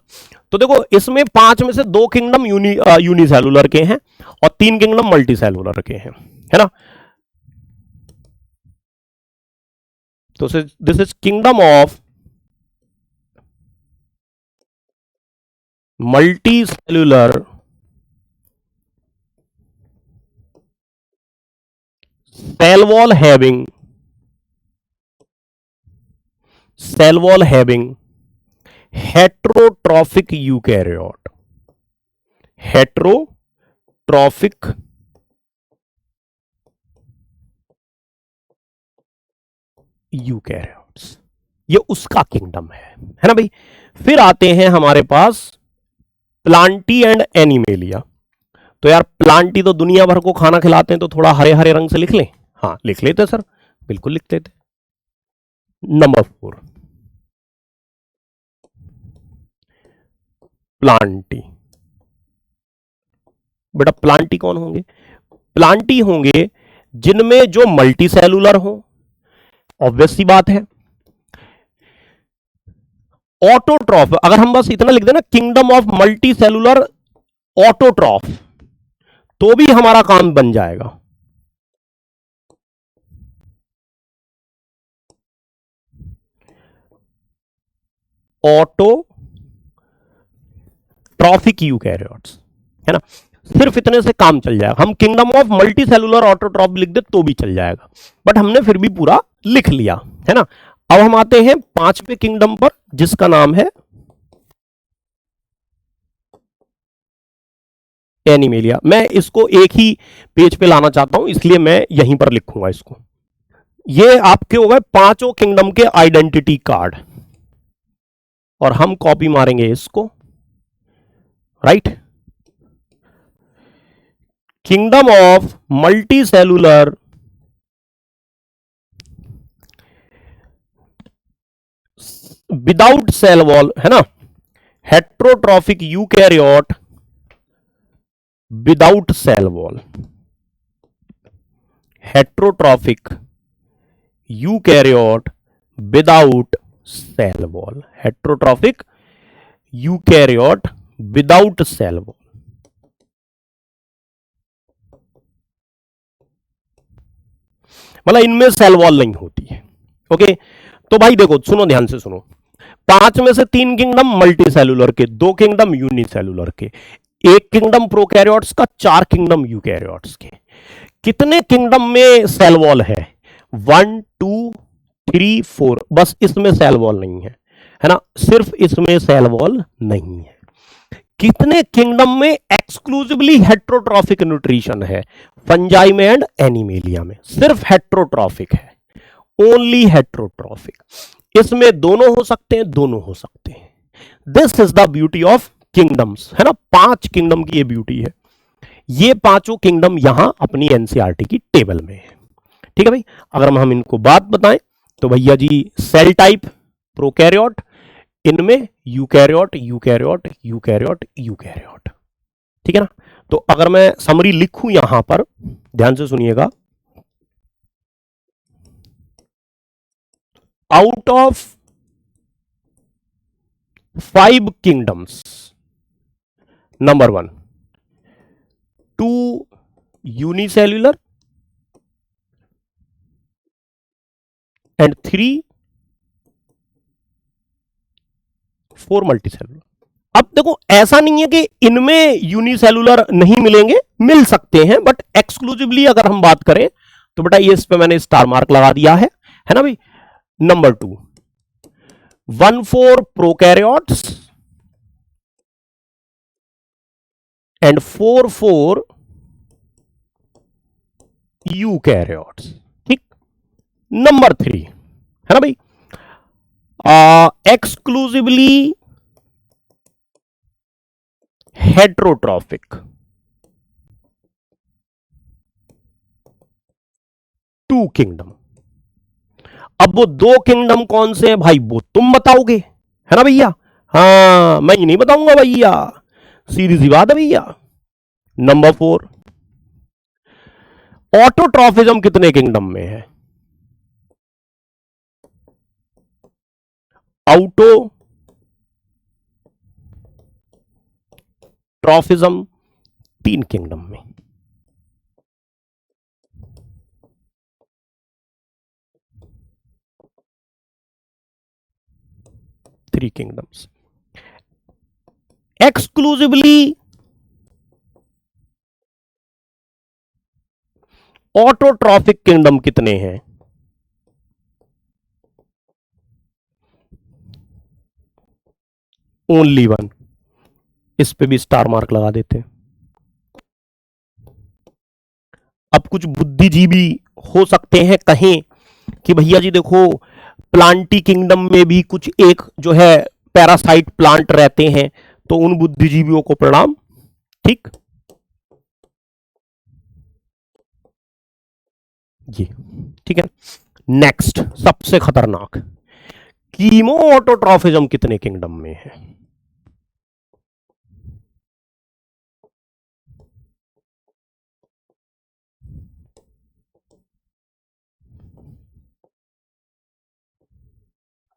तो देखो इसमें 5 में से 2 किंगडम यूनिसेलुलर के हैं और 3 किंगडम मल्टीसेलुलर के हैं, है ना। तो this is kingdom of multicellular cell wall having heterotrophic eukaryote, heterotrophic eukaryotes, ये उसका किंगडम है ना भाई। फिर आते हैं हमारे पास प्लांटी एंड एनिमेलिया। तो यार प्लांटी तो दुनिया भर को खाना खिलाते हैं, तो थोड़ा हरे हरे रंग से लिख लें। हाँ लिख लेते सर, बिल्कुल लिख लेते। Number 4 Plantae. बेटा प्लांटी कौन होंगे? प्लांटी होंगे जिनमें जो मल्टी सेलुलर हो, ऑब्वियस सी बात है। ऑटोट्रॉफ, अगर हम बस इतना लिख देना kingdom of multi cellular autotroph, तो भी हमारा काम बन जाएगा। ऑटोट्रॉफिक यूकैरियोट्स, है ना। सिर्फ इतने से काम चल जाएगा। हम kingdom of multi cellular autotroph लिख दे तो भी चल जाएगा, बट हमने फिर भी पूरा लिख लिया, है ना। अब हम आते हैं 5वें किंगडम पर, जिसका नाम है एनिमेलिया। मैं इसको एक ही पेज पे लाना चाहता हूं, इसलिए मैं यहीं पर लिखूंगा इसको। ये आपके हो गए 5 किंगडम के आइडेंटिटी कार्ड, और हम कॉपी मारेंगे इसको, right. Kingdom of multi cellular without cell wall, है ना, heterotrophic eukaryote without cell wall, heterotrophic eukaryote without cell wall, heterotrophic eukaryote without cell wall. मतलब इनमें सेल वॉल नहीं होती है। ओके, तो भाई देखो, सुनो ध्यान से सुनो। 5 में से 3 किंगडम मल्टी सेलुलर के, 2 किंगडम यूनिसेलुलर के, 1 किंगडम प्रोकैरियोट्स का, 4 किंगडम यूकैरियोट्स के। कितने किंगडम में सेल वॉल है? 1 2 3 4, बस इसमें सेल वॉल नहीं है ना, सिर्फ इसमें सेल वॉल नहीं है। कितने किंगडम में एक्सक्लूसिवली हेट्रोट्रॉफिक न्यूट्रिशन है? फंजाई में एंड एनिमेलिया में सिर्फ हेट्रोट्रॉफिक है, ओनली हेट्रोट्रॉफिक। इसमें दोनों हो सकते हैं, दोनों हो सकते हैं। This is the beauty of kingdoms, है ना। 5 किंगडम की ये ब्यूटी है। ये 5 किंगडम यहां अपनी एनसीईआरटी की टेबल में है, ठीक है भाई। अगर हम इनको बात बताएं तो भैया जी, सेल टाइप प्रोकैरियोट, इनमें यूकैरियोट यूकैरियोट यूकैरियोट यूकैरियोट, ठीक है ना। तो अगर मैं समरी लिखूं यहां पर, ध्यान से सुनिएगा, out of 5 kingdoms, number 1 2 unicellular and 3 4 multicellular. अब देखो ऐसा नहीं है कि इनमें यूनिसेलुलर नहीं मिलेंगे, मिल सकते हैं, बट एक्सक्लूसिवली अगर हम बात करें तो बेटा ये इस पे मैंने स्टार मार्क लगा दिया है ना भाई। Number 2, 1/4 prokaryotes and 4/4 eukaryotes. ठीक। नंबर 3 है ना भाई, एक्सक्लूसिवली हेट्रोट्रॉफिक, 2 किंगडम। अब वो 2 किंगडम कौन से हैं भाई, वो तुम बताओगे, है ना भैया। हाँ, मैं ही नहीं बताऊंगा भैया, सीधी सी बात है भैया। नंबर 4, ऑटोट्रॉफिज्म कितने किंगडम में है? ऑटोट्रॉफिज्म 3 किंगडम में। Three kingdoms. Exclusively autotrophic kingdom कितने हैं? ओनली 1। इस पे भी स्टार मार्क लगा देते हैं। अब कुछ बुद्धिजीवी हो सकते हैं कहें कि भैया जी देखो, प्लांटी किंगडम में भी कुछ एक जो है पैरासाइट प्लांट रहते हैं, तो उन बुद्धिजीवियों को प्रणाम। ठीक, ये ठीक है। नेक्स्ट सबसे खतरनाक, कीमो ऑटोट्रॉफिज्म कितने किंगडम में है?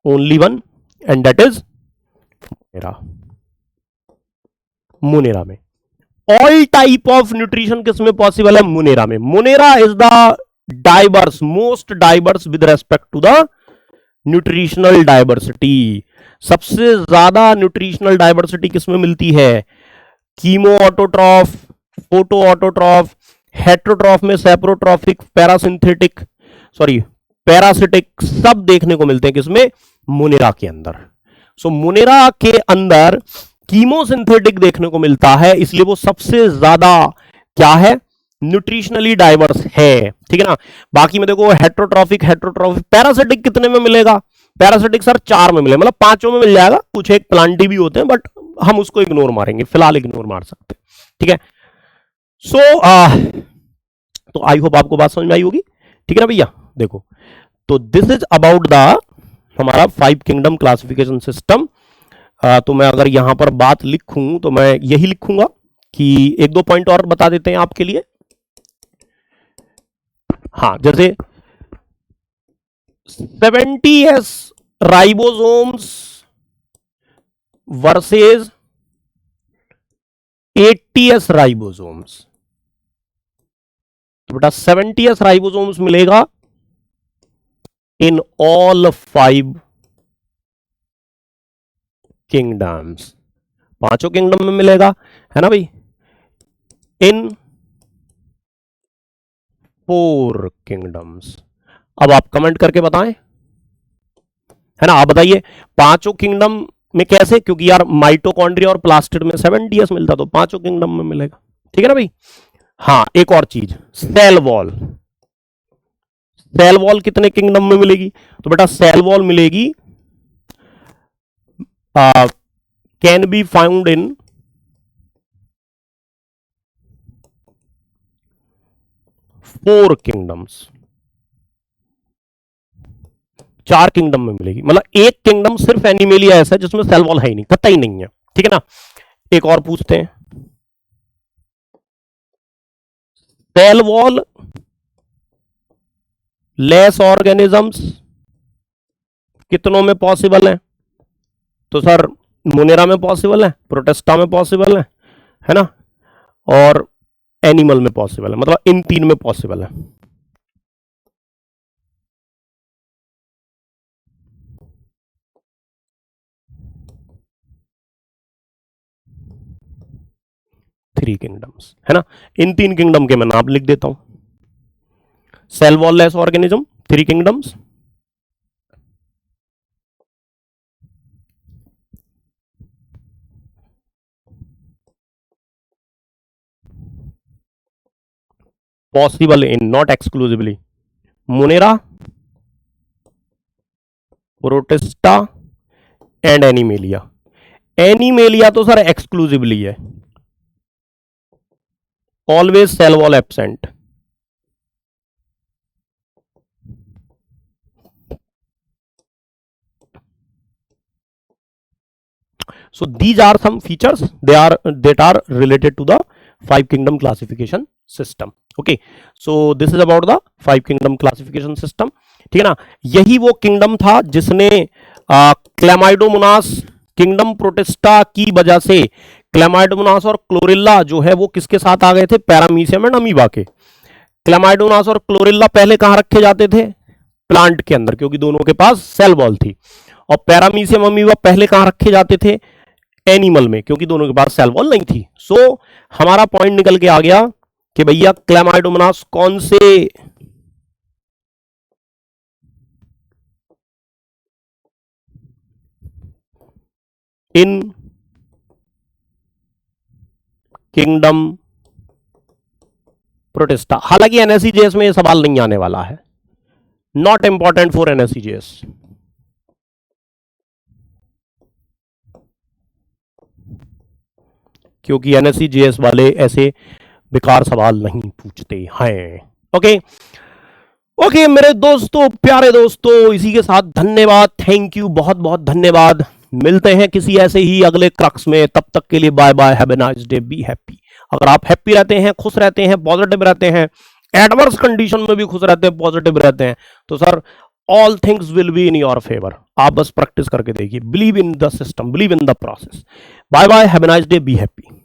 Only 1, and that is Monera. Monera में ऑल टाइप ऑफ न्यूट्रिशन किसमें पॉसिबल है? मुनेरा में। Monera is the diverse, most diverse with respect to the nutritional diversity. सबसे ज्यादा न्यूट्रिशनल डाइवर्सिटी किसमें मिलती है? Chemo autotroph, photo autotroph, heterotroph में सेप्रोट्रॉफिक, पैरासिंथेटिक, सॉरी पैरासिटिक, सब देखने को मिलते हैं किसमें? मुनेरा के अंदर। सो मुनेरा के अंदर कीमोसिंथेटिक देखने को मिलता है, इसलिए वो सबसे ज्यादा क्या है? न्यूट्रिशनली डाइवर्स है। ठीक है ना। बाकी में देखो हेट्रोट्रॉफिक, हेट्रोट्रॉफिक, पैरासिटिक कितने में मिलेगा? पैरासिटिक सर 4 में मिलेगा, मतलब 5 में मिल जाएगा। कुछ एक प्लांटी भी होते हैं, बट हम उसको इग्नोर मारेंगे, फिलहाल इग्नोर मार सकते हैं। ठीक है। सो तो आई होप आपको बात समझ में आई होगी। ठीक है ना भैया। देखो, तो दिस इज अबाउट द हमारा 5 किंगडम क्लासिफिकेशन सिस्टम। तो मैं अगर यहां पर बात लिखूं तो मैं यही लिखूंगा कि एक दो पॉइंट और बता देते हैं आपके लिए। हाँ, जैसे 70s ribosomes versus 80s ribosomes. तो बेटा 70s राइबोसोम्स मिलेगा इन ऑल 5 किंगडम्स। 5 किंगडम में मिलेगा, है ना भाई, इन 4 किंगडम्स। अब आप कमेंट करके बताएं, है ना। आप बताइए 5 किंगडम में कैसे, क्योंकि यार माइटोकॉन्ड्रिया और प्लास्टिड में 70s मिलता, तो 5 किंगडम में मिलेगा। ठीक है ना भाई। हाँ, एक और चीज, सेल वॉल। सेल वॉल कितने किंगडम में मिलेगी? तो बेटा सेल वॉल मिलेगी, can be found in 4 kingdoms. 4 kingdom में मिलेगी, मतलब एक किंगडम सिर्फ एनिमेलिया ऐसा है जिसमें सेल वॉल है ही नहीं, कतई नहीं है। ठीक है ना। एक और पूछते हैं, सेल वॉल लेस ऑर्गेनिजम्स कितनों में पॉसिबल है? तो सर मोनेरा में पॉसिबल है, प्रोटेस्टा में पॉसिबल है ना, और एनिमल में पॉसिबल है, मतलब इन 3 में पॉसिबल है। 3 किंगडम्स, है ना। इन 3 किंगडम के मैं नाम लिख देता हूं। Cell wall-less organism 3 kingdoms, possible in not exclusively Monera, Protista and Animalia. Animalia तो सर एक्सक्लूसिवली है, always cell wall absent. So these are some features that are related to the 5 kingdom classification system. Okay, so this is about the 5 kingdom classification system. ठीक है ना। यही वो kingdom था जिसने Chlamydomonas kingdom protista की वजह से क्लैमाइडोमोनास और क्लोरिल्ला जो है वो किसके साथ आ गए थे, पैरामीशियम एंड अमीबा के। क्लैमाइडोमोनास और क्लोरिल्ला पहले कहां रखे जाते थे, प्लांट के अंदर, क्योंकि दोनों के पास सेल वॉल थी। और पैरामीशियम अमीबा पहले कहां रखे जाते थे, एनिमल में, क्योंकि दोनों के पास सेल वॉल नहीं थी। सो हमारा पॉइंट निकल के आ गया कि भैया क्लैमाइडोमोनास कौन से इन किंगडम प्रोटिस्टा। हालांकि एनएससीजेएस में यह सवाल नहीं आने वाला है, नॉट इंपॉर्टेंट फॉर एनएससीजेएस। क्योंकि एनएससीजेएस वाले ऐसे बेकार सवाल नहीं पूछते हैं। ओके ओके मेरे दोस्तों, प्यारे दोस्तों, इसी के साथ धन्यवाद, थैंक यू, बहुत बहुत धन्यवाद। मिलते हैं किसी ऐसे ही अगले क्रक्स में, तब तक के लिए bye bye, have a nice day, be happy. अगर आप हैप्पी रहते हैं, खुश रहते हैं, पॉजिटिव रहते हैं, एडवर्स कंडीशन में भी खुश रहते हैं, पॉजिटिव रहते हैं, तो sir all things will be in your favour. आप बस प्रैक्टिस करके देखिए, believe in the system, believe in the process. Bye bye, have a nice day, be happy.